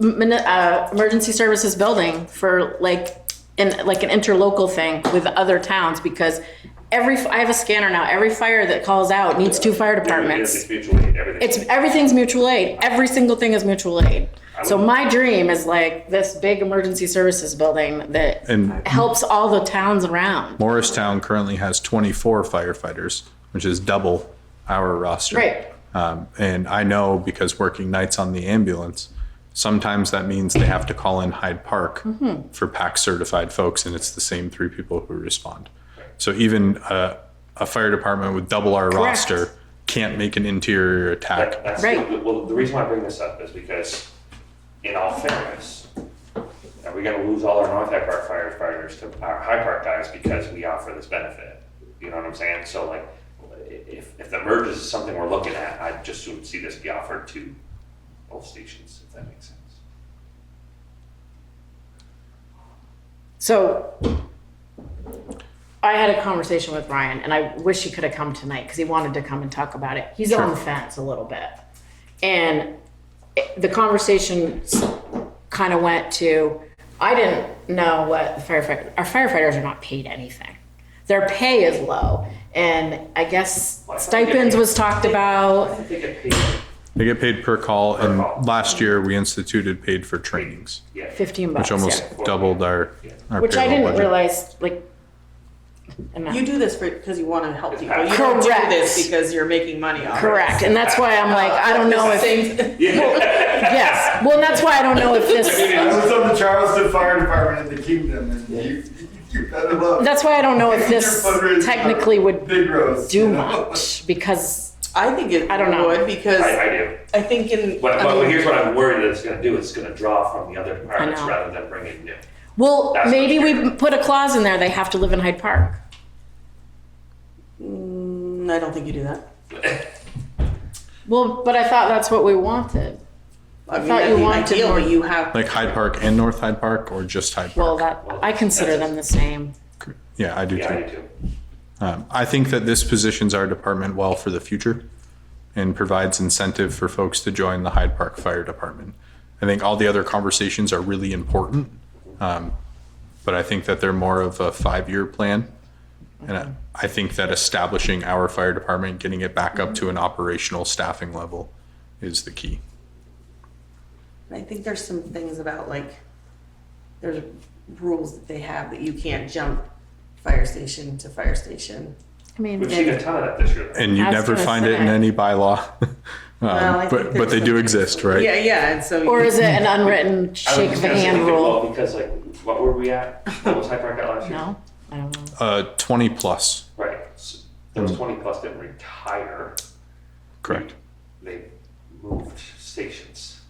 emergency services building for like an interlocal thing with other towns, because I have a scanner now. Every fire that calls out needs 2 fire departments. It's mutual aid, everything. Everything's mutual aid. Every single thing is mutual aid. So my dream is like this big emergency services building that And helps all the towns around. Morristown currently has 24 firefighters, which is double our roster. Right. And I know, because working nights on the ambulance, sometimes that means they have to call in Hyde Park for PAC certified folks, and it's the same 3 people who respond. So even a fire department with double our Correct. roster can't make an interior attack. That's Right. Well, the reason why I bring this up is because, in all fairness, are we gonna lose all our North Hyde Park firefighters to our Hyde Park guys because we offer this benefit? You know what I'm saying? So like, if the merge is something we're looking at, I just would see this be offered to both stations, if that makes sense. So I had a conversation with Ryan, and I wish he could have come tonight because he wanted to come and talk about it. He's on the fence a little bit. And the conversation kind of went to, I didn't know what our firefighters are not paid anything. Their pay is low. And I guess stipends was talked I about. think they get paid, They get paid per call, Per and call. last year we instituted paid for trainings, yeah. $15, which almost yeah. doubled our Which I payroll didn't budget. realize, like, enough. You do this because you want to help people. You Correct. don't do this because you're making money off it. Correct. And that's why I'm like, I don't know if, yes. Well, and that's why I don't know if I this, was on the Charleston Fire Department in the Kingdom, and you better love. that's why I don't know if this Your fundraising technically would Big roast. do you know? much, because I think it I don't know. would, because I do. I think in. But, I but mean, here's what I'm worried that it's gonna do, it's gonna draw from the other departments know. rather than bring in new. well, That's maybe what's we scary. put a clause in there, they have to live in Hyde Park. I don't think you do that. Well, but I thought that's what we wanted. I mean, thought that'd you be wanted ideal, more- but you have. Like Hyde Park and North Hyde Park, or just Hyde Well, Park? that, I consider them the same. Yeah, I do Yeah, I too. do too. I think that this positions our department well for the future and provides incentive for folks to join the Hyde Park Fire Department. I think all the other conversations are really important, but I think that they're more of a 5-year plan. And I think that establishing our fire department, getting it back up to an operational staffing level is the key. I think there's some things about like, there's rules that they have that you can't jump fire station to fire station. I mean, We've seen a ton of that this year. And you I was never gonna find it in say. any bylaw. Well, I think But there's they do some- exist, right? Yeah, yeah, and so. or is it an unwritten I was shake just the gonna say, hand well, rule? because like, what were we at? What was Hyde Park at last year? No, I don't know. 20 plus, Right, so those 20 plus didn't retire, correct. they moved stations.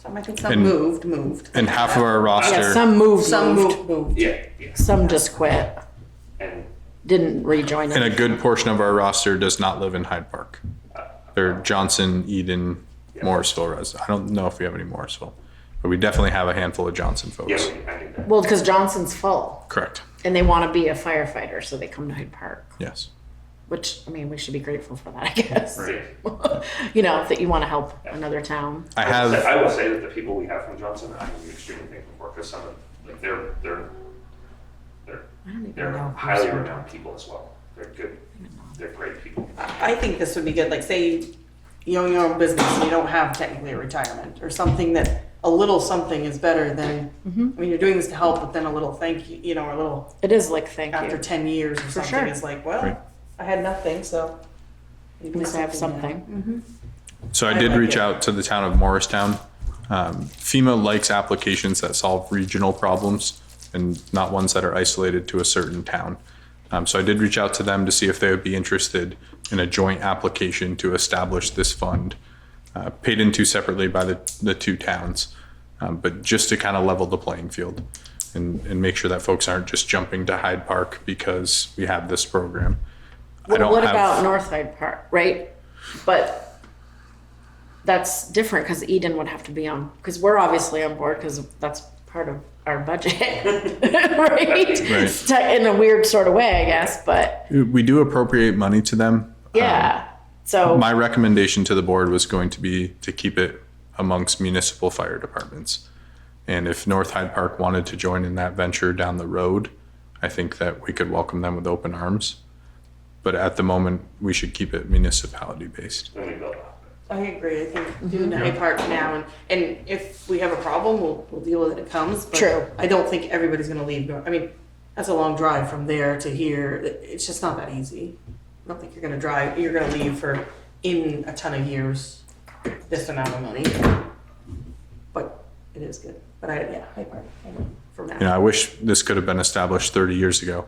I think some And- moved. And half of our roster. Yeah, some moved, Some moved. moved. Yeah, yeah, Some just quit, and didn't rejoin And a it. good portion of our roster does not live in Hyde Park. They're Johnson, Eden, Morrisville res. I don't know if we have any Morrisville, but we definitely have a handful of Johnson yeah, folks. I knew that. Well, because Johnson's full Correct. and they want to be a firefighter, so they come to Hyde Park, Yes. which, I mean, we should be grateful for that, I guess. Right. You know, that you want to help another town. I will say that the people we have from Johnson, I'm extremely thankful for, because some of, like, they're I don't even they're know who's highly from renowned people as well. They're good, they're great people. I think this would be good, like say you own your own business and you don't have technically a retirement or something, that a little something is better than, I mean, you're doing this to help, but then a little thank you, you know, or a little It is like, thank after you. 10 years or something sure. is like, well, Right. I had nothing, so. At least I have something. So I did reach out to the town of Morristown. FEMA likes applications that solve regional problems and not ones that are isolated to a certain town. So I did reach out to them to see if they would be interested in a joint application to establish this fund, paid into separately by the 2 towns, but just to kind of level the playing field and make sure that folks aren't just jumping to Hyde Park because we have this program. I don't What have. about North Hyde Park, right? But that's different because Eden would have to be on, because we're obviously on board because that's part of our budget, right? In a weird sort of way, I guess, but We do appropriate money to them. yeah. So My recommendation to the board was going to be to keep it amongst municipal fire departments. And if North Hyde Park wanted to join in that venture down the road, I think that we could welcome them with open arms. But at the moment, we should keep it municipality based. Then we build up. I agree. I think doing the Hyde Park now, and if we have a problem, we'll deal with it when it comes. But True. I don't think everybody's going to leave. I mean, that's a long drive from there to here. It's just not that easy. I don't think you're going to drive. You're going to leave for in a ton of years this amount of money. But it is good. But Hyde Park for now. You know, I wish this could have been established 30 years ago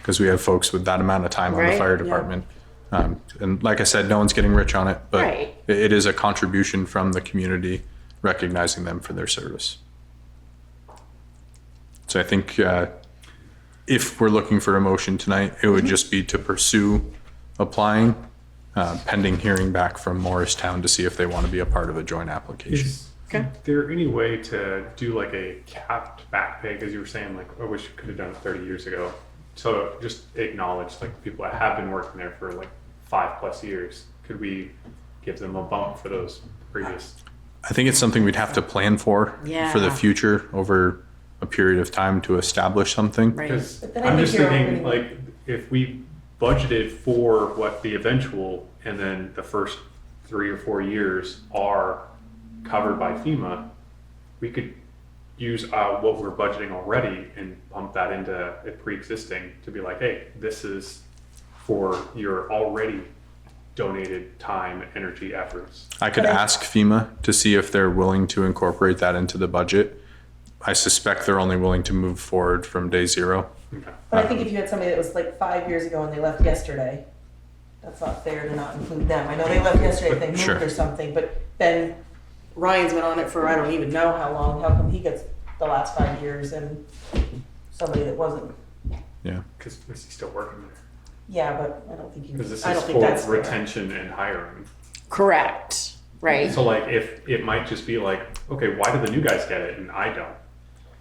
because we have folks with that amount of time on the Right, fire yeah. department. And like I said, no one's getting rich on it, but Right. it is a contribution from the community recognizing them for their service. So I think if we're looking for a motion tonight, it would just be to pursue applying pending hearing back from Morristown to see if they want to be a part of a joint application. Is Okay. there any way to do like a capped back pay? Because you were saying like, I wish you could have done it 30 years ago. So just acknowledge like the people that have been working there for like 5+ years. Could we give them a bump for those previous? I think it's something we'd have to plan for the Yeah. future over a period of time to establish something. Right. Because But then I I'm think just you're thinking already- like if we budgeted for what the eventual and then the first 3 or 4 years are covered by FEMA, we could use what we're budgeting already and pump that into a pre-existing to be like, hey, this is for your already donated time, energy, efforts. I could ask FEMA to see if they're willing to incorporate that into the budget. I suspect they're only willing to move forward from day zero. Okay. But I think if you had somebody that was like 5 years ago and they left yesterday, that's not fair to not include them. I know they left yesterday if they moved Sure. or something, but then Ryan's been on it for I don't even know how long. How come he gets the last 5 years and somebody that wasn't? Yeah. Because is he still working there? Yeah, but I don't think you. Because this I is don't think that's for fair. retention and hiring. Correct. Right. So like if it might just be like, okay, why do the new guys get it and I don't?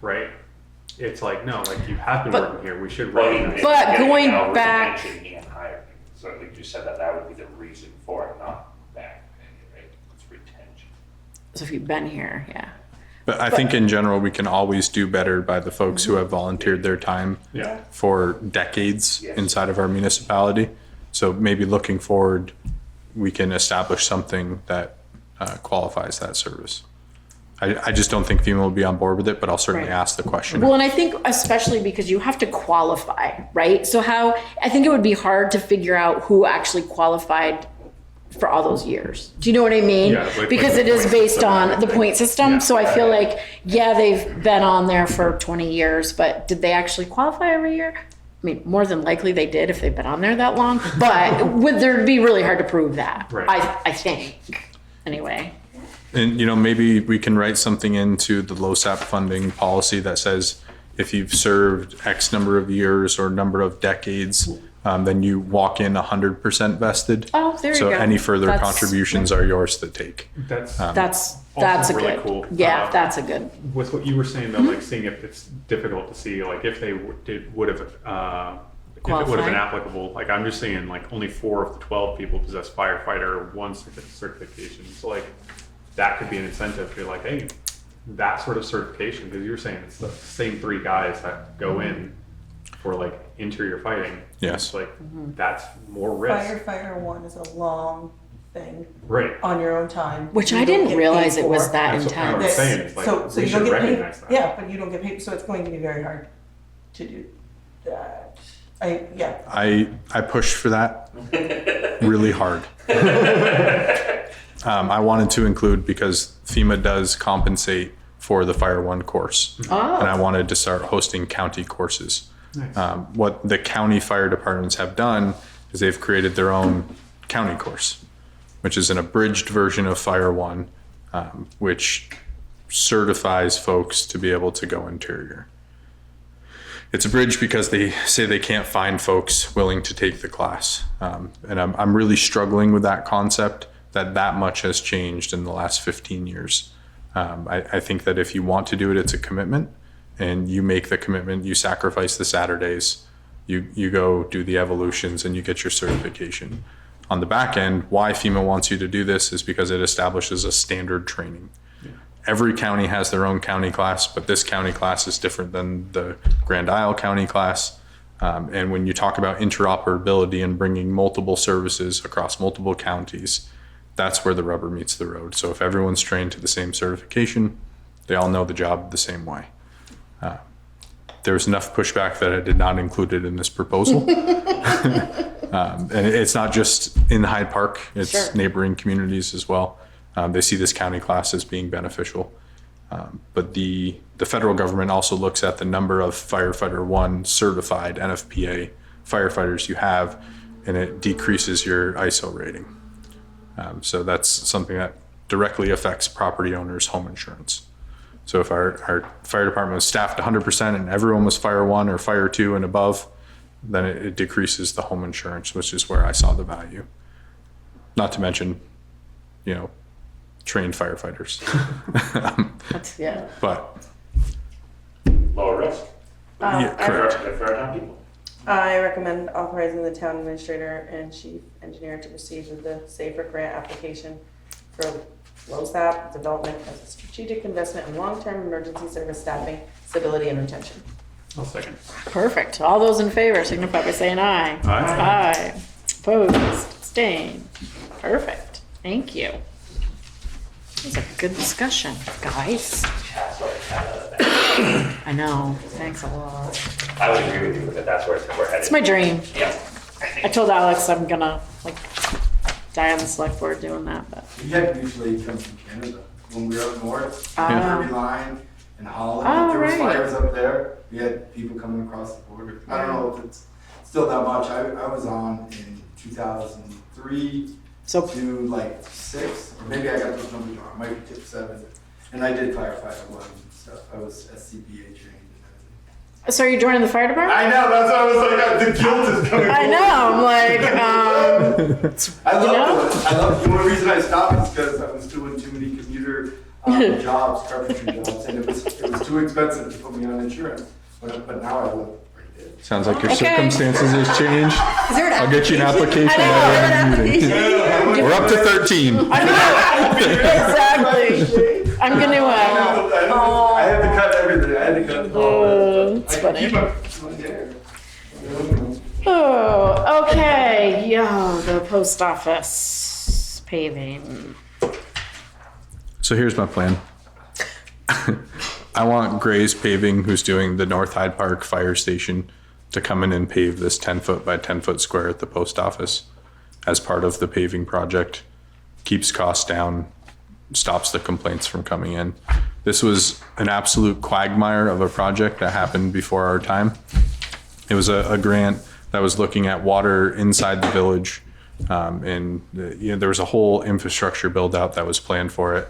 Right? It's like, no, like you have been But- working here. We should Well, recognize it. But getting going out back- retention and hiring. So like you said that would be the reason for it, not back pay, right? It's retention. So if you've been here, yeah. But I think in general, we can always do better by the folks who have volunteered their time Yeah. for decades Yes. inside of our municipality. So maybe looking forward, we can establish something that qualifies that service. I just don't think FEMA will be on board with it, but I'll certainly Right. ask the question. Well, and I think especially because you have to qualify, right? So I think it would be hard to figure out who actually qualified for all those years. Do you know what I mean? Yeah, like because the it is point based system and on the everything. point system. Yeah. So I feel like, yeah, they've been on there for 20 years, but did they actually qualify every year? I mean, more than likely they did if they've been on there that long, but would be really hard to prove that, Right. I think, anyway. And, you know, maybe we can write something into the LoSAP funding policy that says if you've served X number of years or number of decades, then you walk in 100% vested. Oh, there you So go. any further That's- contributions are yours to take. That's That's Also a really good, cool. yeah, that's a good. with what you were saying though, like seeing if it's difficult to see, like if they would have, if it would have Qualified. been applicable. Like I'm just saying, like only 4 of the 12 people possess firefighter 1 certification. So like that could be an incentive to be like, hey, that sort of certification, because you were saying it's the same 3 guys that go in for like interior fighting. Yes. It's like that's more risk. Firefighter 1 is a long thing Right. on your own time. Which You I don't didn't get realize paid it was for. that That's what I was intense. saying. It's like so we you should don't get recognize paid. that. Yeah, but you don't get paid, so it's going to be very hard to do that. I pushed for that really hard. I wanted to include because FEMA does compensate for the Fire One course. And I wanted to start hosting county courses. Nice. What the county fire departments have done is they've created their own county course, which is an abridged version of Fire One, which certifies folks to be able to go interior. it's a bridge because they say they can't find folks willing to take the class. And I'm really struggling with that concept, that much has changed in the last 15 years. I think that if you want to do it, it's a commitment, and you make the commitment, you sacrifice the Saturdays, you go do the evolutions, and you get your certification. On the back end, why FEMA wants you to do this is because it establishes a standard training. Yeah. Every county has their own county class, but this county class is different than the Grand Isle County class. And when you talk about interoperability and bringing multiple services across multiple counties, that's where the rubber meets the road. So if everyone's trained to the same certification, they all know the job the same way. There was enough pushback that I did not include it in this proposal. And it's not just in Hyde Park, it's Sure. neighboring communities as well. They see this county class as being beneficial. But the federal government also looks at the number of firefighter 1 certified NFPA firefighters you have, and it decreases your ISO rating. So that's something that directly affects property owners' home insurance. So if our fire department was staffed 100% and everyone was fire 1 or fire 2 and above, then it decreases the home insurance, which is where I saw the value. Not to mention, trained firefighters. Yeah. But Lower risk. yeah, correct. For our town people. I recommend authorizing the town administrator and chief engineer to proceed with the SAFER grant application for LoSAP development as a strategic investment in long-term emergency service staffing, stability, and retention. I'll second. Perfect. All those in favor signify by saying aye. Aye. Aye. Opposed, abstained. Perfect. Thank you. This was a good discussion, guys. I know. Thanks a lot. I would agree with you that that's where we're headed. It's my dream. Yeah. I told Alex I'm gonna die on the select board doing that, but We had usually come from Canada when we were up north, Ah. Kirby Line and Holland. Oh, There was right. fires up there. We had people coming across the border. I don't know if it's still that much. I was on in 2003 so to 6, or maybe I got those numbers wrong. Might be tip 7. And I did firefighter 1 and stuff. I was SCBA trained. so are you joining the fire department? I know, that's why I was like, the guilt is coming. I know. I'm like, I love the only reason I stopped is because I was doing too many commuter jobs, carpentry jobs, and it was too expensive to put me on insurance. But now I look right there. sounds like your Okay. circumstances has changed. Is there an I'll get you an application. I know. We're up to 13. Exactly. I'm gonna. I had to cut everything. I had to cut all It's I funny. keep my hair. Oh, okay. Yo, the post office paving. So here's my plan. I want Gray's Paving, who's doing the North Hyde Park Fire Station, to come in and pave this 10-foot by 10-foot square at the post office as part of the paving project. Keeps costs down, stops the complaints from coming in. This was an absolute quagmire of a project that happened before our time. It was a grant that was looking at water inside the village, and there was a whole infrastructure build out that was planned for it.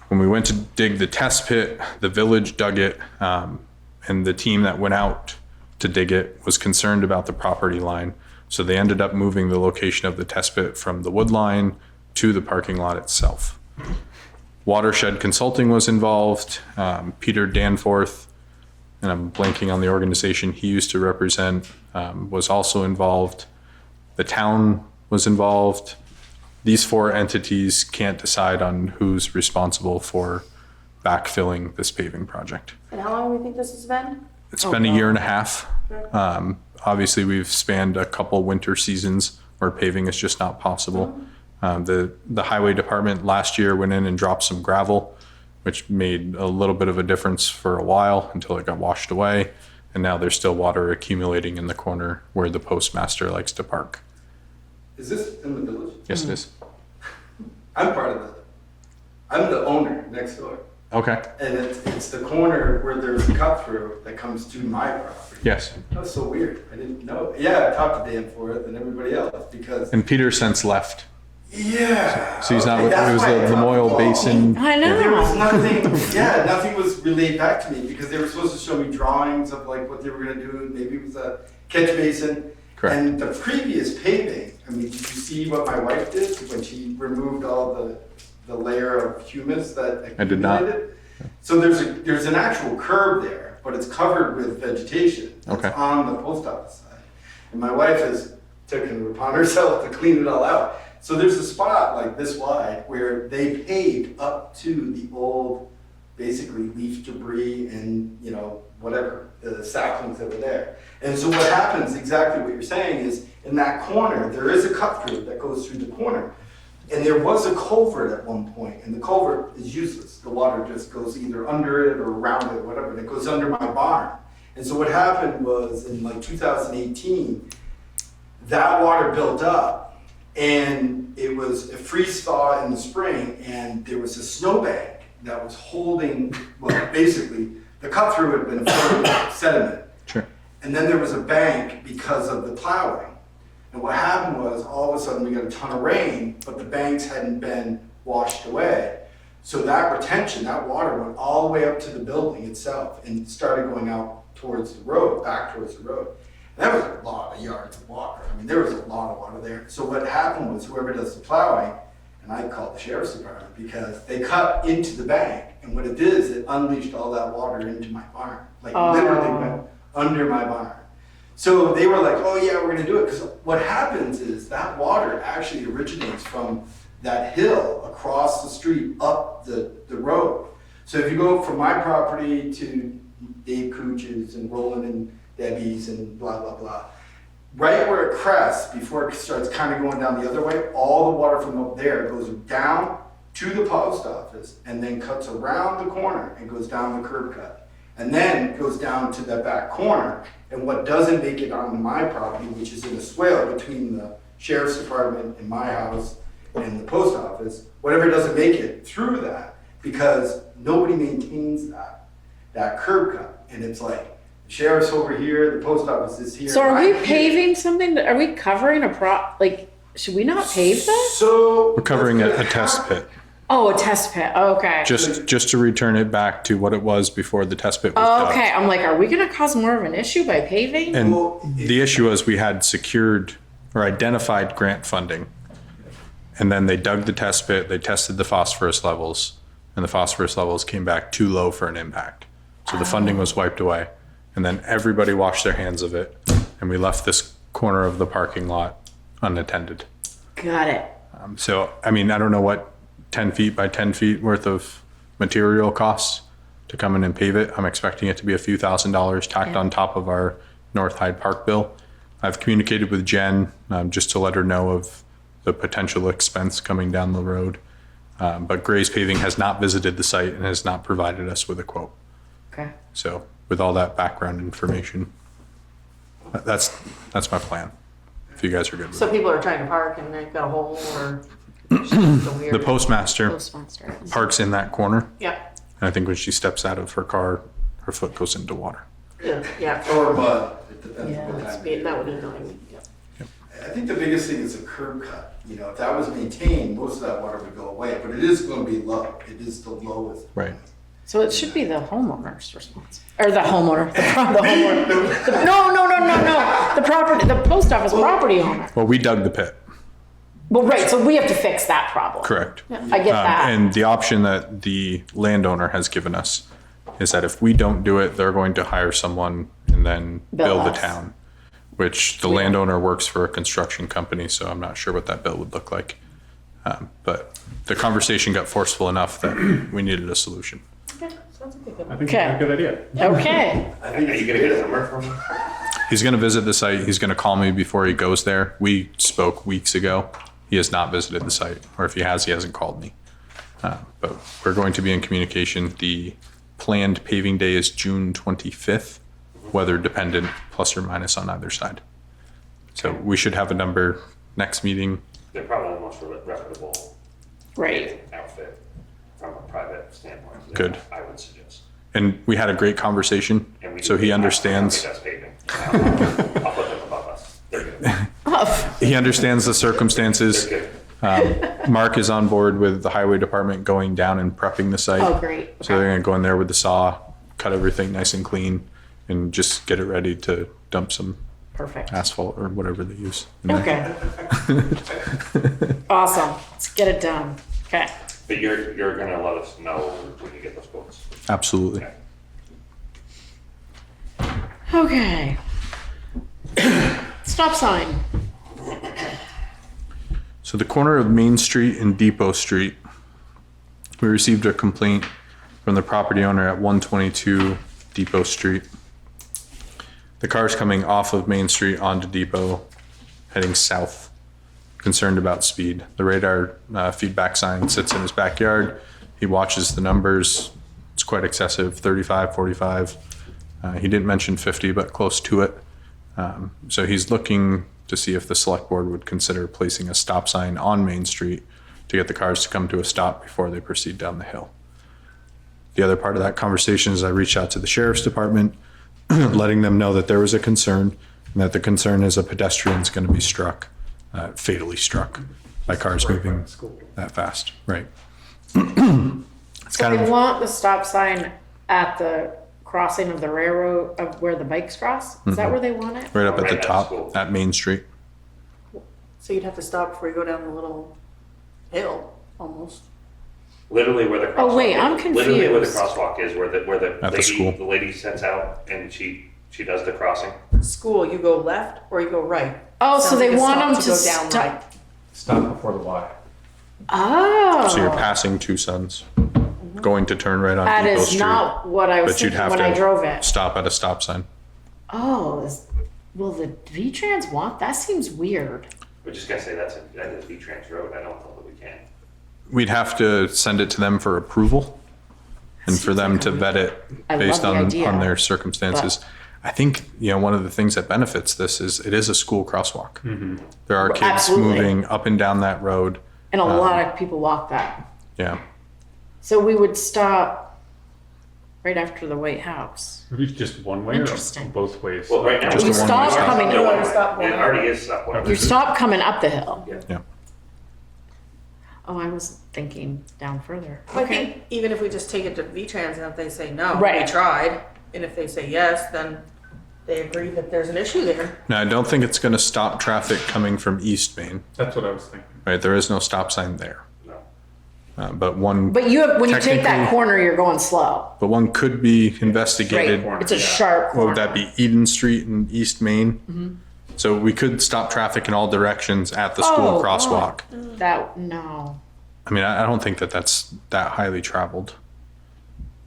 When we went to dig the test pit, the village dug it, and the team that went out to dig it was concerned about the property line. So they ended up moving the location of the test pit from the wood line to the parking lot itself. Watershed Consulting was involved. Peter Danforth, and I'm blanking on the organization he used to represent, was also involved. The town was involved. These 4 entities can't decide on who's responsible for backfilling this paving project. And how long do we think this has been? It's been a year and a half. Obviously, we've spanned a couple winter seasons where paving is just not possible. The highway department last year went in and dropped some gravel, which made a little bit of a difference for a while until it got washed away. And now there's still water accumulating in the corner where the postmaster likes to park. Is this in the village? Yes, it is. I'm part of it. I'm the owner next door. Okay. And it's the corner where there's a cut through that comes to my property. Yes. That was so weird. I didn't know. Yeah, I talked to Dan for it and everybody else because And Peter since left. Yeah. So he's not, Okay, it that's was why I the dropped Moyle ball. Basin. I know. There was nothing, yeah, nothing was relayed back to me because they were supposed to show me drawings of like what they were gonna do. Maybe it was a catch basin. Correct. And the previous paving, I mean, did you see what my wife did when she removed all the layer of humus that I did not. accumulated? So there's an actual curb there, but it's covered with vegetation. That's Okay. on the post office side. And my wife has taken it upon herself to clean it all out. So there's a spot like this wide where they paved up to the old, basically leaf debris and, you know, whatever, the saplings that were there. And so what happens, exactly what you're saying, is in that corner, there is a cut through that goes through the corner. And there was a culvert at one point, and the culvert is useless. The water just goes either under it or around it, whatever, and it goes under my barn. And so what happened was in like 2018, that water built up, and it was a freeze thaw in the spring, and there was a snowbank that was holding, well, basically, the cut through had been filled with sediment. Sure. And then there was a bank because of the plowing. And what happened was, all of a sudden, we got a ton of rain, but the banks hadn't been washed away. So that retention, that water went all the way up to the building itself and started going out towards the road, back towards the road. And that was a lot of yards of water. I mean, there was a lot of water there. So what happened was, whoever does the plowing, and I called the sheriff's department because they cut into the bank, and what it did is it unleashed all that water into my barn. Like literally went under my barn. So they were like, oh yeah, we're gonna do it. Because what happens is that water actually originates from that hill across the street up the road. So if you go from my property to Dave Cooch's and Roland and Debbie's and blah, blah, blah, right where it crests, before it starts kind of going down the other way, all the water from up there goes down to the post office and then cuts around the corner and goes down the curb cut. And then goes down to that back corner. And what doesn't make it onto my property, which is in a swale between the sheriff's department and my house and the post office, whatever doesn't make it through that, because nobody maintains that curb cut. And it's like, the sheriff's over here, the post office is here. So are we I'm here. paving something? Are we covering like, should we not pave that? So We're covering what's a gonna test happen- pit, Oh, a test pit. Okay. just to return it back to what it was before the test pit was dug. Okay. I'm like, are we going to cause more of an issue by paving? And Well, the issue was we had secured or identified grant funding. And then they dug the test pit, they tested the phosphorus levels, and the phosphorus levels came back too low for an impact. So the funding was wiped away. And then everybody washed their hands of it. And we left this corner of the parking lot unattended. Got it. So, I mean, I don't know what 10 feet by 10 feet worth of material costs to come in and pave it. I'm expecting it to be a few $1,000s tacked on top of our North Hyde Park bill. I've communicated with Jen just to let her know of the potential expense coming down the road. But Gray's Paving has not visited the site and has not provided us with a quote. Okay. So with all that background information, that's my plan, if you guys are good with So it. people are trying to park and they've got a hole or it's just a weird. The postmaster Postmaster. parks in that corner. Yeah, And I think when she steps out of her car, her foot goes into water. yeah. Or mud, it depends Yeah, on what That's time. be- That would annoy me, yeah. I think the biggest thing is a curb cut. You know, if that was maintained, most of that water would go away, but it is gonna be low. It is the lowest. Right. So it should be the homeowner's response, or the homeowner, the homeowner. No. The property, the post office property owner. Well, we dug the pit. Well, right. So we have to fix that problem. Correct. I get that. And the option that the landowner has given us is that if we don't do it, they're going to hire someone and then Bill bill the us. town, which the landowner works for a construction company, so I'm not sure what that bill would look like. But the conversation got forceful enough that we needed a solution. Okay, sounds like a good I one. think Okay. it's a good idea. Okay. Are you gonna get a number from him? He's going to visit the site. He's going to call me before he goes there. We spoke weeks ago. He has not visited the site, or if he has, he hasn't called me. But we're going to be in communication. The planned paving day is June 25th, weather dependent, plus or minus on either side. So we should have a number next meeting. They're probably the most reputable Right. outfit from a private standpoint. Good. I would suggest. And we had a great conversation, And we so do- he I understands. don't think that's paving. I'll put them above us. They're good. He understands the circumstances. They're good. Mark is on board with the highway department going down and prepping the site. Oh, great. So they're gonna go in there with the saw, cut everything nice and clean, and just get it ready to dump some Perfect. asphalt or whatever they use. in there. Okay. Awesome. Let's get it done. Okay. But you're gonna let us know when you get those quotes. Absolutely. Okay. Okay. Stop sign. So the corner of Main Street and Depot Street, we received a complaint from the property owner at 122 Depot Street. The car's coming off of Main Street onto Depot, heading south, concerned about speed. The radar feedback sign sits in his backyard. He watches the numbers. It's quite excessive, 35, 45. He didn't mention 50, but close to it. So he's looking to see if the select board would consider placing a stop sign on Main Street to get the cars to come to a stop before they proceed down the hill. The other part of that conversation is I reached out to the sheriff's department, letting them know that there was a concern, and that the concern is a pedestrian is going to be struck, fatally struck by cars moving that fast. Right. It's So kind they of, want the stop sign at the crossing of the railroad of where the bikes cross? Is that where they want it? right up at Right the at top school. at Main Street. So you'd have to stop before you go down the little hill, almost. Literally where the crosswalk Oh, wait, is. I'm Literally where the confused. crosswalk is, where the At the school. lady, the lady sets out and she does the crossing. School, you go left or you go right. Oh, so Sounds they like a want stop them to go down stop. right. Stop before the Y. Oh. So you're passing two sons, going to turn right on That Depot is Street. not what I was But you'd thinking have when to I drove it. stop at a stop sign. Oh, will the V-Trans want? That seems weird. We're just gonna say that is V-Trans Road. I don't know that we can. We'd have to send it to them for approval and for them to vet it I love based the idea, on their circumstances. I think, one of the things that benefits this is it is a school crosswalk. There are kids Absolutely. moving up and down that road. And a lot of people walk that. Yeah. So we would stop right after the White House. Maybe just one way or Interesting. both ways. Well, right now. Just it's a one one-way way. stop. coming- No, You stop It one already is stop one. You stop coming up the hill. Yeah. Oh, I was thinking down further. I think even if we just take it to V-Trans and if they say no, Right. we tried, and if they say yes, then they agree that there's an issue there. Now, I don't think it's going to stop traffic coming from East Main, That's what I was thinking. right? There is no stop sign there. No. But one But when you take that Technically- corner, you're going slow. could be investigated. Right. It's a sharp corner. What would that be? Eden Street and East Main? So we could stop traffic in all directions at the school Oh, crosswalk. No. I mean, I don't think that that's that highly traveled.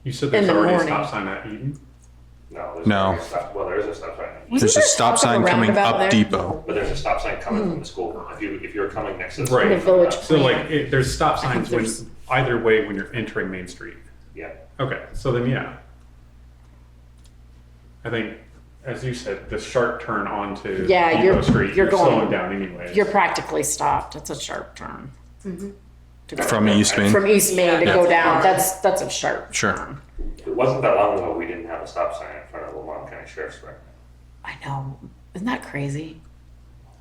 You said In there's the already morning. a stop sign at Eden? No. There's No. already a stop. Well, there is a stop sign. There's a stop sign coming up Depot. But there's a stop sign coming from the school. If you're coming next to the Right. The village So plan. like, there's stop signs when, there's- either way when you're entering Main Street. Yeah. Okay, so then yeah. I think, as you said, the sharp turn onto Yeah, Depot you're- Street, you're you're going- slowing down anyway. You're practically stopped. It's a sharp turn. To go From East Main? From East Main to Yeah. go down. That's a sharp Sure. turn. It wasn't that long ago we didn't have a stop sign in front of the Lamont County Sheriff's Department. I know. Isn't that crazy?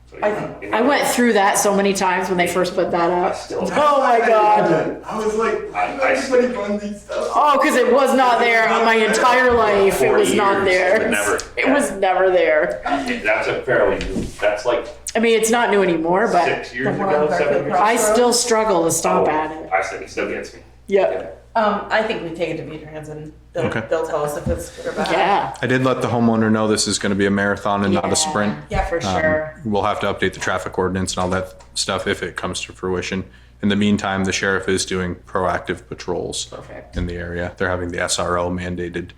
So, I went through that so many times when they first put that I up. still. Oh my God. I was like, I- why does everybody run these stuff? Oh, because it was not there on my entire life. It 40 was not years, there. but never. It was never there. That's a fairly new, that's like I mean, it's not new anymore, but 6 years The one ago, on 7 years Garfield ago. I still struggle to stop Oh, at it. I said, it still gets me. Yep. I think we take it to V-Trans and they'll, Okay. they'll tell us if it's good or bad. Yeah. I did let the homeowner know this is going to be a marathon and not a sprint. Yeah, For sure. We'll have to update the traffic ordinance and all that stuff if it comes to fruition. In the meantime, the sheriff is doing proactive patrols Perfect. in the area. They're having the SRO mandated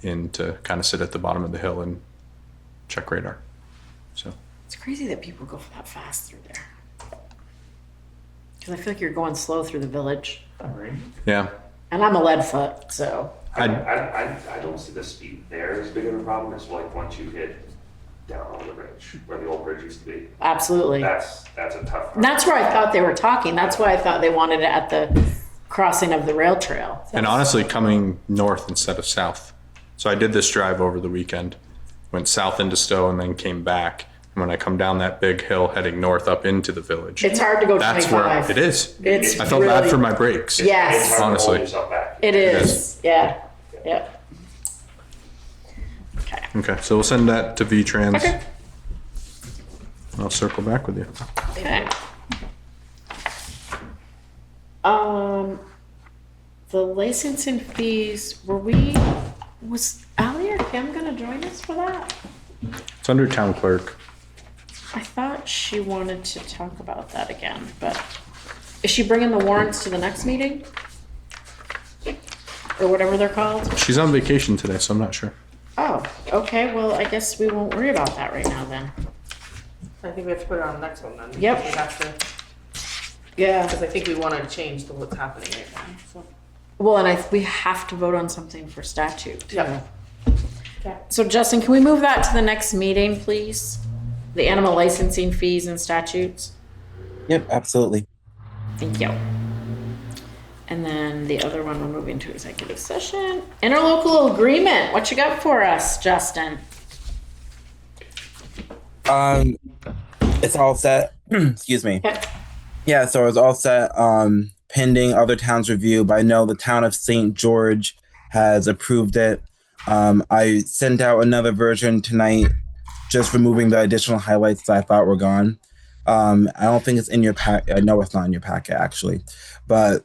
in to kind of sit at the bottom of the hill and check radar. So It's crazy that people go that fast through there. Because I feel like you're going slow through the village. Right. yeah, And I'm a lead foot, so. I don't see the speed there as big of a problem as like once you hit down on the ridge, where the old bridge used to be. Absolutely. That's a tough. And that's where I thought they were talking. That's why I thought they wanted it at the crossing of the rail trail. and honestly, coming north instead of south. So I did this drive over the weekend, went south into Stowe and then came back. when I come down that big hill heading north up into the village. It's hard to go That's where 25. it is. It's I felt bad really- for my brakes. Yes. It's hard to hold Honestly. yourself back. It is. Yeah. Yep. Okay, so we'll send that to VTrans. Okay. I'll circle back with you. Okay. The licensing fees, was Ally or Kim gonna join us for that? It's under town clerk. I thought she wanted to talk about that again, but is she bringing the warrants to the next meeting? Or whatever they're called? She's on vacation today, so I'm not sure. Oh, okay, well, I guess we won't worry about that right now then. I think we have to put it on the next one then. Yep. We have to, Yeah. because I think we want to change what's happening right now, so. Well, and we have to vote on something for statute. too. Yep. Okay. So Justin, can we move that to the next meeting, please? The animal licensing fees and statutes? Yep, absolutely. Thank you. And then the other one, we're moving to executive session. Interlocal agreement, what you got for us, Justin? It's all set. Excuse me. Okay. Yeah, so it's all set. Pending other towns' review, but I know the town of St. George has approved it. I sent out another version tonight, just removing the additional highlights that I thought were gone. I don't think it's in your pack. I know it's not in your packet actually, but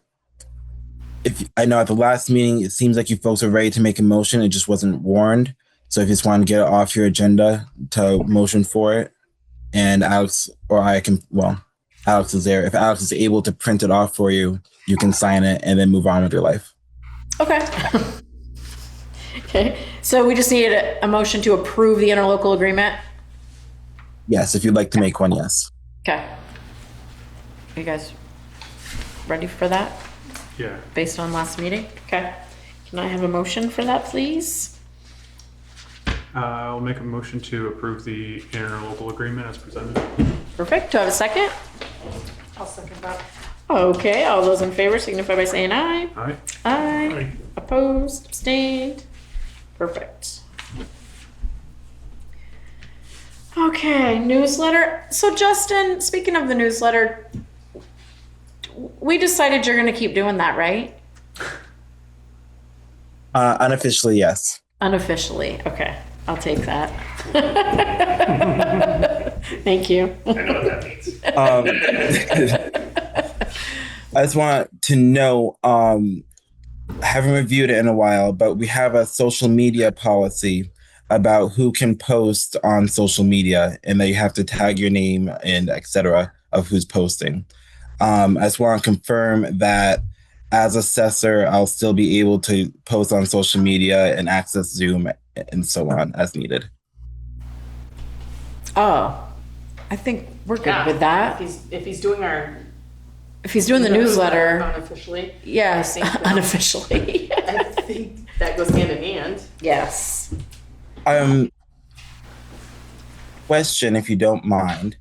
I know at the last meeting, it seems like you folks are ready to make a motion. It just wasn't warned. So if you just want to get it off your agenda to motion for it, and Alex or I can, well, Alex is there. If Alex is able to print it off for you, you can sign it and then move on with your life. Okay. Okay, so we just need a motion to approve the interlocal agreement? Yes, if you'd like to make one, yes. Okay. Are you guys ready for that, Yeah. based on last meeting? Okay. Can I have a motion for that, please? I'll make a motion to approve the interlocal agreement as presented. Perfect, do I have a second? I'll second that. Okay, all those in favor signify by saying aye. All right. Aye. Opposed, abstained. Perfect. Okay, newsletter. So Justin, speaking of the newsletter, we decided you're gonna keep doing that, right? Unofficially, yes. Unofficially, okay, I'll take that. Thank you. I know what that means. I just want to know, I haven't reviewed it in a while, but we have a social media policy about who can post on social media and that you have to tag your name and etc. of who's posting. I just want to confirm that as assessor, I'll still be able to post on social media and access Zoom and so on as needed. Oh, I think we're good Yeah, with that. If he's doing our. If he's doing the newsletter, Unofficially, yes, I think so. unofficially. I think that goes hand in hand. Yes. Question, if you don't mind.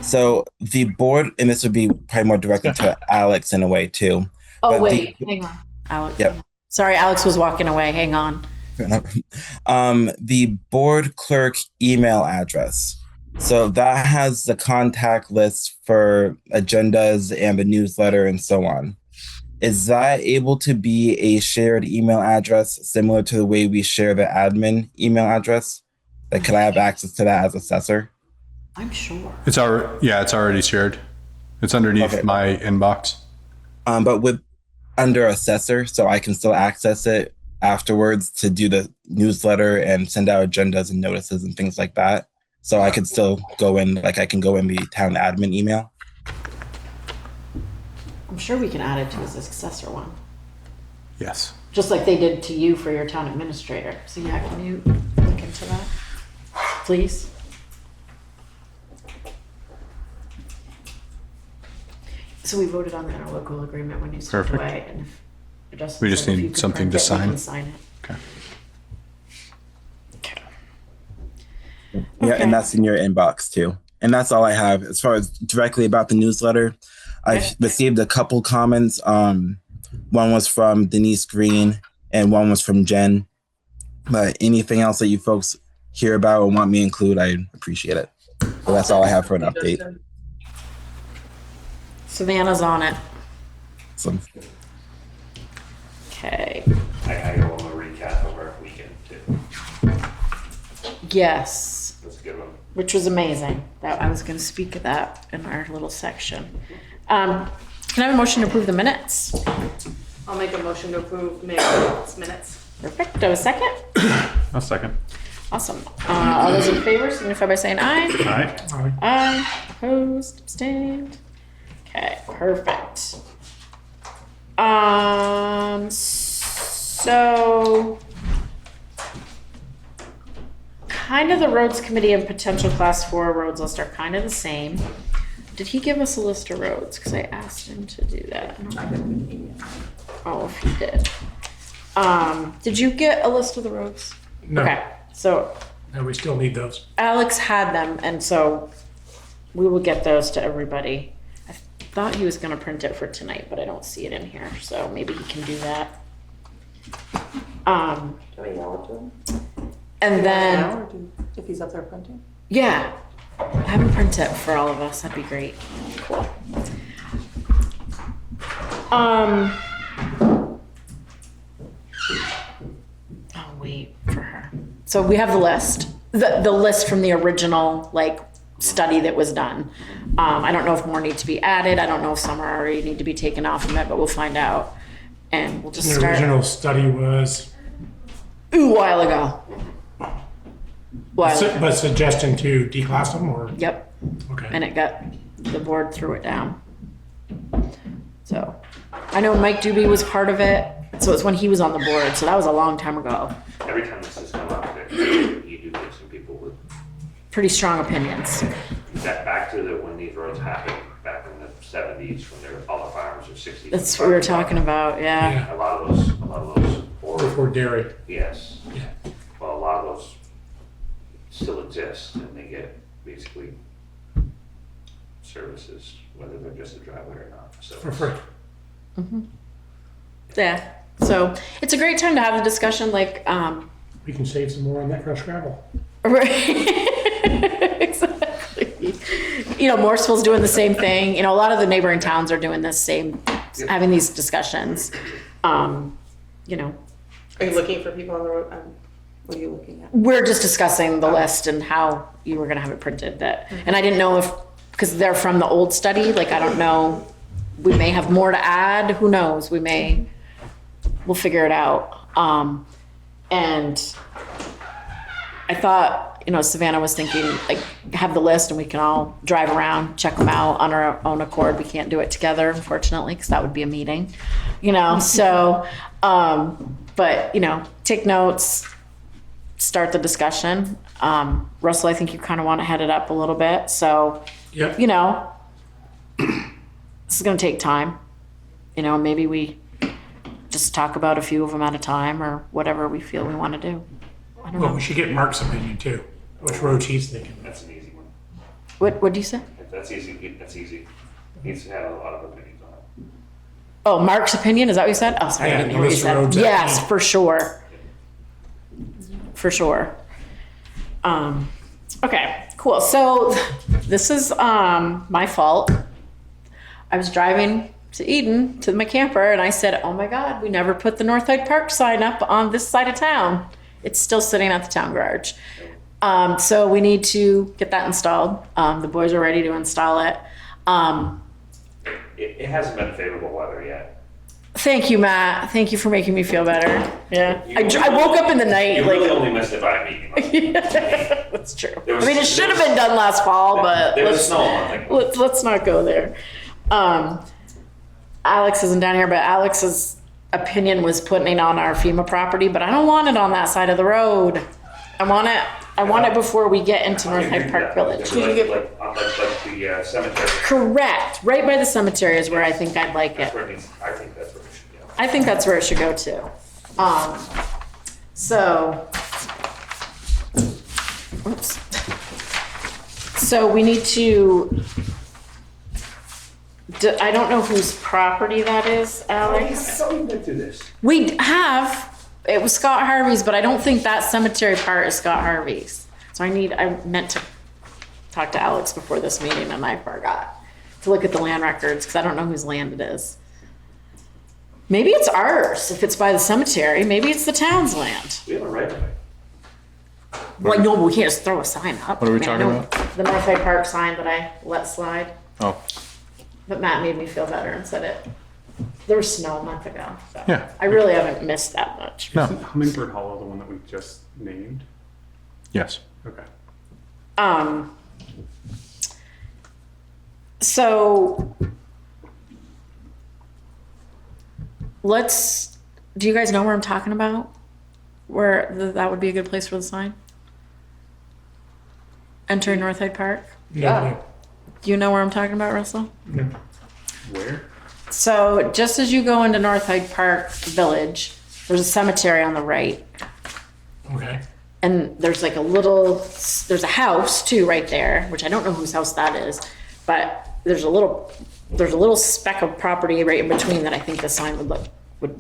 So the board, and this would be probably more directed to Alex in a way too. Oh, But wait, hang on, Alex. Yep. Sorry, Alex was walking away, hang on. The board clerk email address. So that has the contact list for agendas and the newsletter and so on. Is that able to be a shared email address similar to the way we share the admin email address? Like, could I have access to that as assessor? I'm sure. It's already shared. It's underneath Okay. my inbox. But with under assessor, so I can still access it afterwards to do the newsletter and send out agendas and notices and things like that. So I could still go in, like I can go in the town admin email. I'm sure we can add it to his successor one, Yes. just like they did to you for your town administrator. So yeah, can you look into that, please? So we voted on the interlocal agreement when you stepped Perfect. away, and if Justin We just said if need you could something print to it, we sign. can sign it. Okay. Okay. Yeah, Okay. and that's in your inbox too. And that's all I have as far as directly about the newsletter. I've Okay. received a couple comments. One was from Denise Green and one was from Jen. But anything else that you folks hear about or want me to include, I appreciate it. So that's all I have for an update. Justin. Savannah's on it. So, Okay. I owe them a recap of our weekend too. Yes, That's a good one. which was amazing. That I was going to speak of that in our little section. Can I have a motion to approve the minutes? I'll make a motion to approve minutes. Perfect. Do I have a second? A second. Awesome. All those in favor signify by saying aye. Aye. Aye. Opposed, abstained. Okay, perfect. So kind of the roads committee and potential class 4 roads list are kind of the same. Did he give us a list of roads? Because I asked him to do that. Oh, if he did. Did you get a list of the roads? No, Okay, so no, we still need those. Alex had them, and so we will get those to everybody. I thought he was gonna print it for tonight, but I don't see it in here, so maybe he can do that. And then, If he's up there printing. yeah, have him print it for all of us, that'd be great. Cool. I'll wait for her. So we have the list, the list from the original, like, study that was done. I don't know if more need to be added. I don't know if some already need to be taken off of it, but we'll find out. And we'll just The start. original study was, A while ago. but suggesting to declass them or, Yep. okay. And it got, the board threw it down. So, I know Mike Doobie was part of it, so it's when he was on the board, so that was a long time ago. Every time this has come up, you do get some people with Pretty strong opinions. that back to the, when these roads happened, back in the 70s, when they were, all the farmers were 60. That's what we were talking about, yeah. Yeah, A lot of those, or, before dairy. yes. Yeah. Well, a lot of those still exist, and they get basically services, whether they're just a driveway or not, so. For free. Yeah, so it's a great time to have the discussion, like, We can save some more on that crushed gravel. right. Exactly. You know, Morseville's doing the same thing. You know, a lot of the neighboring towns are doing the same, having these discussions. You know, Are you looking for people on the road? What are you looking at? we're just discussing the list and how you were gonna have it printed that, and I didn't know if, because they're from the old study, like, I don't know, we may have more to add, who knows, we'll figure it out. And I thought, you know, Savannah was thinking, like, have the list and we can all drive around, check them out on our own accord. We can't do it together, unfortunately, because that would be a meeting, you know, so, but, you know, take notes, start the discussion. Russell, I think you kind of want to head it up a little bit, so, Yep. you know, this is gonna take time. You know, maybe we just talk about a few of them at a time or whatever we feel we want to do. I don't Well, know. we should get Mark's opinion too, which roads he's thinking. That's an easy one. What do you say? That's easy, that's easy. He's had a lot of opinions on it. Oh, Mark's opinion, is that what you said? Oh, sorry, I Yeah, didn't the hear what you list of said. roads that Yes, he- for sure. For sure. Okay, cool. So this is my fault. I was driving to Eden to my camper and I said, oh my God, we never put the North Hyde Park sign up on this side of town. It's still sitting at the town garage. So we need to get that installed. The boys are ready to install it. It hasn't been favorable weather yet. Thank you, Matt. Thank you for making me feel better. Yeah. I woke up in the night. You like, really only missed it by a meeting. That's true. There was- I mean, it should have been done last fall, but There was snow on it. let's not go there. Alex isn't down here, but Alex's opinion was putting it on our FEMA property, but I don't want it on that side of the road. I want it before we get into North Hyde Park Village. Like the cemetery. Correct. Right by the cemetery is where I think I'd like That's it. where it needs, I think that's where it should go. I think that's where it should go to. So, oops. So we need to, I don't know whose property that is, Alex. thought we've been through this. We have, it was Scott Harvey's, but I don't think that cemetery part is Scott Harvey's. So I meant to talked to Alex before this meeting and I forgot to look at the land records because I don't know whose land it is. Maybe it's ours if it's by the cemetery. Maybe it's the town's land. We have a right of way. Well, no, we can't just throw a sign up. What are we Man, talking no, about? The North Hyde Park sign that I let slide. Oh, But Matt made me feel better and said it. There was snow a month ago. So Yeah. I really haven't missed that much. No. Isn't Hummingbird Hollow the one that we just named? yes. Okay. So do you guys know where I'm talking about? Where that would be a good place for the sign? Entering North Hyde Park? Yeah. Do you know where I'm talking about, Russell? No. Where? So just as you go into North Hyde Park Village, there's a cemetery on the right. Okay. And there's like there's a house too right there, which I don't know whose house that is, but there's a little speck of property right in between that I think the sign would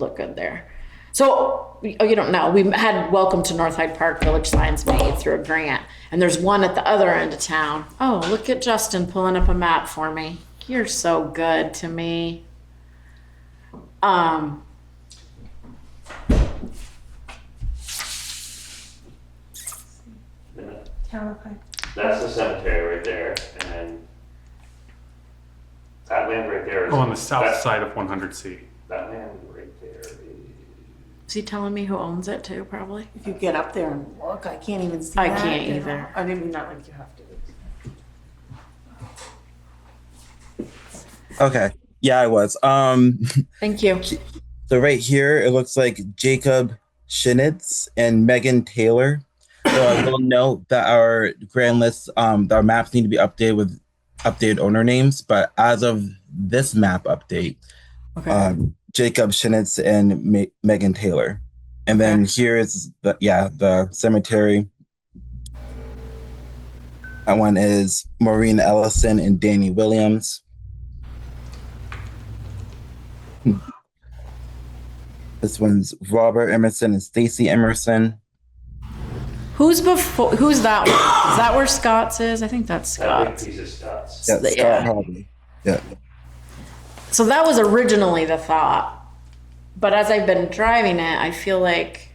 look good there. So, you don't know, we had welcome to North Hyde Park Village signs made through a grant, and there's one at the other end of town. Oh, look at Justin pulling up a map for me. You're so good to me. Town Town of Hyde. That's the cemetery right there, and then that land right there is. Oh, on the south that- side of 100C. That land right there is. Is he telling me who owns it too, probably? If you get up there and look, I can't even see I that. can't either. I mean, not like you have to. Okay. Yeah, I was. Thank you. So right here, it looks like Jacob Schinitz and Megan Taylor. So I will note that our grand list, our maps need to be updated with updated owner names. But as of this map update, Okay. Jacob Schinitz and Megan Taylor. And then here is the cemetery. That one is Maureen Ellison and Danny Williams. This one's Robert Emerson and Stacy Emerson. Who's that one? Is that where Scott's is? I think that's That big Scott's. piece of Scott's. Yeah, Yeah. Scott Harvey. Yeah. So that was originally the thought. But as I've been driving it, I feel like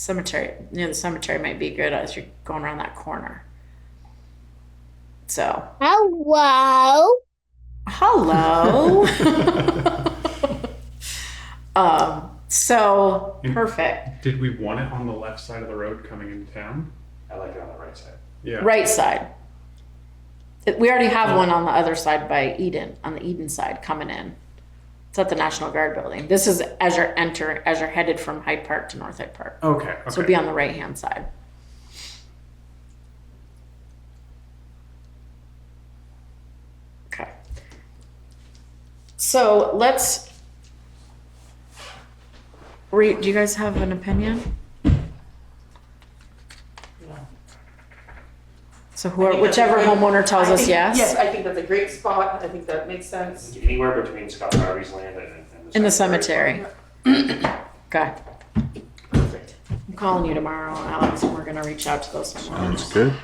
near the cemetery might be good as you're going around that corner. So. Hello. Hello. So perfect. Did we want it on the left side of the road coming into town? I like it on the right side. Yeah. Right side. We already have one on the other side by Eden, on the Eden side coming in. It's at the National Guard building. This is as you're headed from Hyde Park to North Hyde Park. Okay. So it'll be on the right hand side. Okay. So do you guys have an opinion? So whichever homeowner tells us yes. Yes, I think that's a great spot. I think that makes sense. Anywhere between Scott Harvey's land and In the cemetery. Okay. Perfect. I'm calling you tomorrow, Alex, and we're gonna reach out to those homeowners. That's good.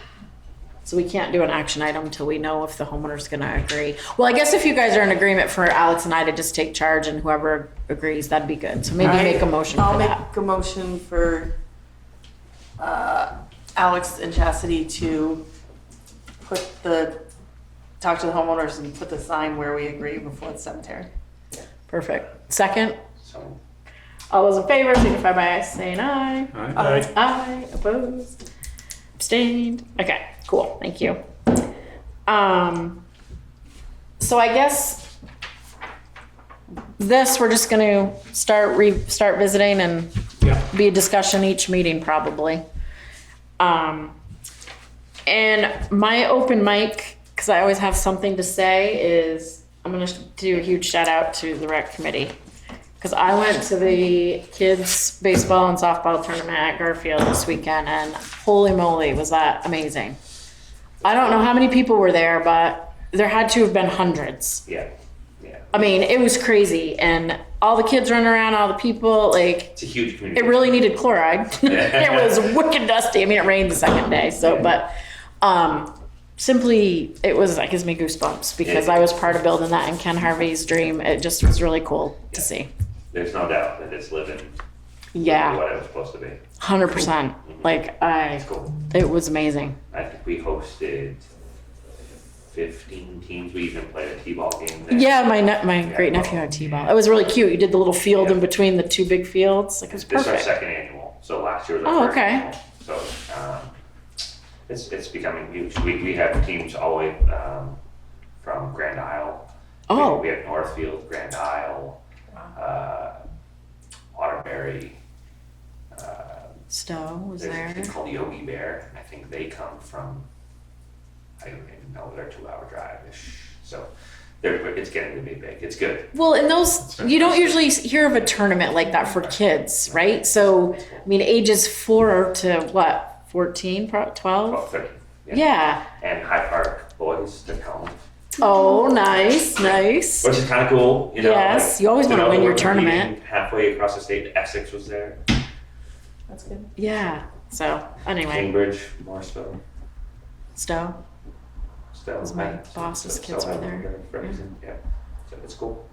So we can't do an action item until we know if the homeowner's gonna agree. Well, I guess if you guys are in agreement for Alex and I to just take charge and whoever agrees, that'd be good. So maybe make a motion I'll for make that. a motion for Alex and Chastity to talk to the homeowners and put the sign where we agree before the cemetery. Perfect. Second, So, all those in favor, signify by saying aye. Aye. Aye, opposed, abstained. Okay, cool, thank you. So I guess we're just gonna start visiting and Yeah. be a discussion each meeting probably. And my open mic, because I always have something to say, is I'm gonna do a huge shout out to the rec committee. Because I went to the kids baseball and softball tournament at Garfield this weekend, and holy moly, was that amazing. I don't know how many people were there, but there had to have been hundreds. yeah. I mean, it was crazy, and all the kids running around, all the people, like, It's a huge community. it really needed chloride. It was wicked dusty. I mean, it rained the second day, so, but, simply, it gives me goosebumps because I was part of building that in Ken Harvey's dream. It just was really cool to see. There's no doubt that it's living Yeah, what it was supposed to be. 100%. Like It's cool. it was amazing. I think we hosted 15 teams. We even played a t-ball game there. Yeah, my great nephew had t-ball. It was really cute. You did the little field in between the two big fields. Like it was This is our perfect. second annual. So last year was our first okay. annual. So it's becoming huge. We have teams all the way from Grand Isle. Oh. We have Northfield, Grand Isle, Waterbury. Stowe was There's a there. thing called Yogi Bear, and I think they come from, I don't even know, they're a 2-hour drive-ish. So it's getting to be big. It's good. Well, in those, you don't usually hear of a tournament like that for kids, right? So, I mean, ages 4 to what, 14, 12? 12, 13. Yeah. And Hyde Park boys, they're coming. Oh, nice, nice. Which is kind of cool, you know. Yes, you always to wanna know win that your we're tournament. competing halfway across the state. Essex was there. That's good. Yeah. So, anyway, Cambridge, Morrisville, Stowe. Stowe. Was my Matt, boss's so- kids so were there. representing, yeah. So it's cool.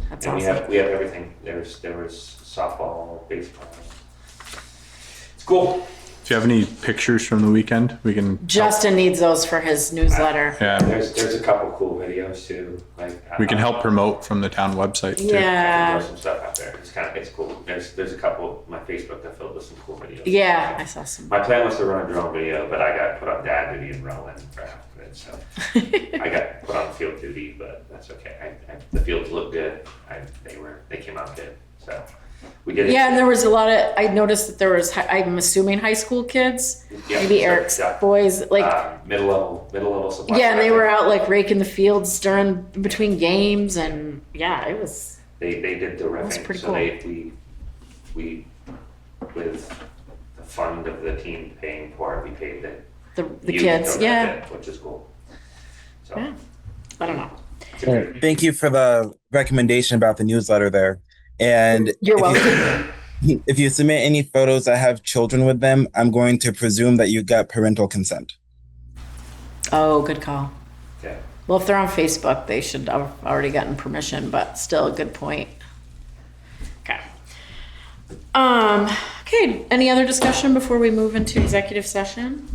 That's And awesome. we have everything. There was softball, baseball. It's cool. If you have any pictures from the weekend, we can. Justin needs those for his newsletter. Yeah, There's a couple cool videos too. Like we can help promote from the town website too. Yeah. There's some stuff out there. It's cool. There's a couple my Facebook that filled with some cool videos. Yeah, I saw some. My plan was to run a drone video, but I got put on dad duty in Rowan for half of it, so I got put on field duty, but that's okay. The fields look good. They came out good, so we did it. Yeah, and there was a lot of, I noticed that there was, I'm assuming high school kids, Yeah, maybe so, Eric's yeah. boys, like, middle level supply. yeah, and they were out like raking the fields during, between games, and yeah, it was, They did the That's riffing, pretty so cool. we with the fund of the team paying for it, we paid the the youth kids, to yeah, riff it, which is cool. So Yeah. I don't know. it's a good- Thank you for the recommendation about the newsletter there. And You're if you- welcome. if you submit any photos that have children with them, I'm going to presume that you got parental consent. Oh, good call. Yeah. Well, if they're on Facebook, they should have already gotten permission, but still a good point. Okay. Okay, any other discussion before we move into executive session?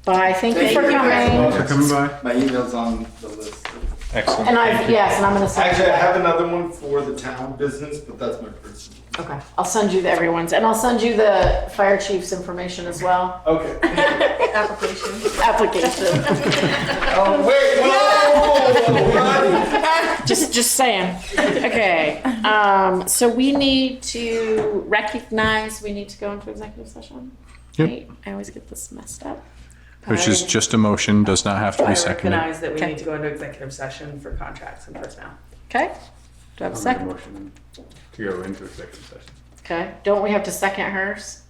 Bye, thank you for coming. For coming by. My email's on the list. Excellent. And yes, and I'm gonna send you Actually, I that. have another one for the town business, but that's my personal. Okay, I'll send you everyone's, and I'll send you the fire chief's information as well. Okay. Application. Application. Oh, wait, whoa, Just saying. Okay, so we need to recognize, we need to go into executive session. Yep. Right? I always get this messed up. Which is just a motion, does not have to I be seconded. recognize that we Okay. need to go into executive session for contracts and personnel. Okay, do I have a I'll make second? motion to go into executive session. Okay, don't we have to second hers?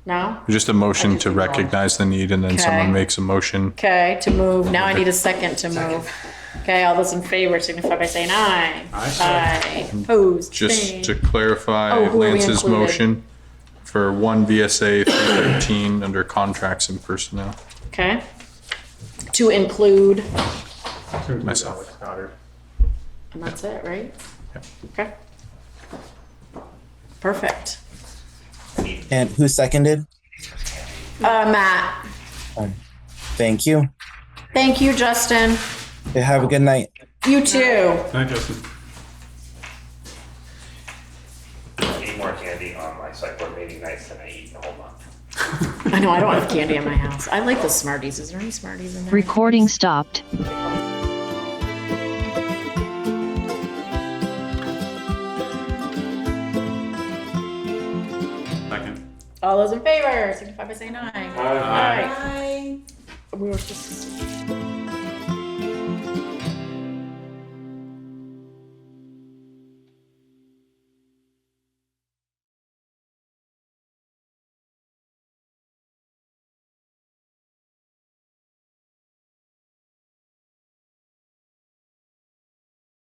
No? Just a motion I just to need one. recognize the need and then Okay. someone makes a motion. Okay, to move, now I need a second to move. Okay, all those in favor signify by saying aye. Aye. Opposed, Just abstained. to clarify Oh, who are we Lance's included? motion for 1 VSA 313 under contracts and personnel. Okay. To include, Myself. Alex Goddard. and that's it, right? Yep. Okay. Perfect. And who seconded? Matt, Thank you. thank you, Justin. Okay, have a good night. You too. Night, Justin. I eat more candy on my select board meeting nights than I eat the whole month. I know, I don't have candy in my house. I like the Smarties. Is there any Smarties in there? Recording stopped. Second. All those in favor signify by saying aye. Aye. Aye. We were just.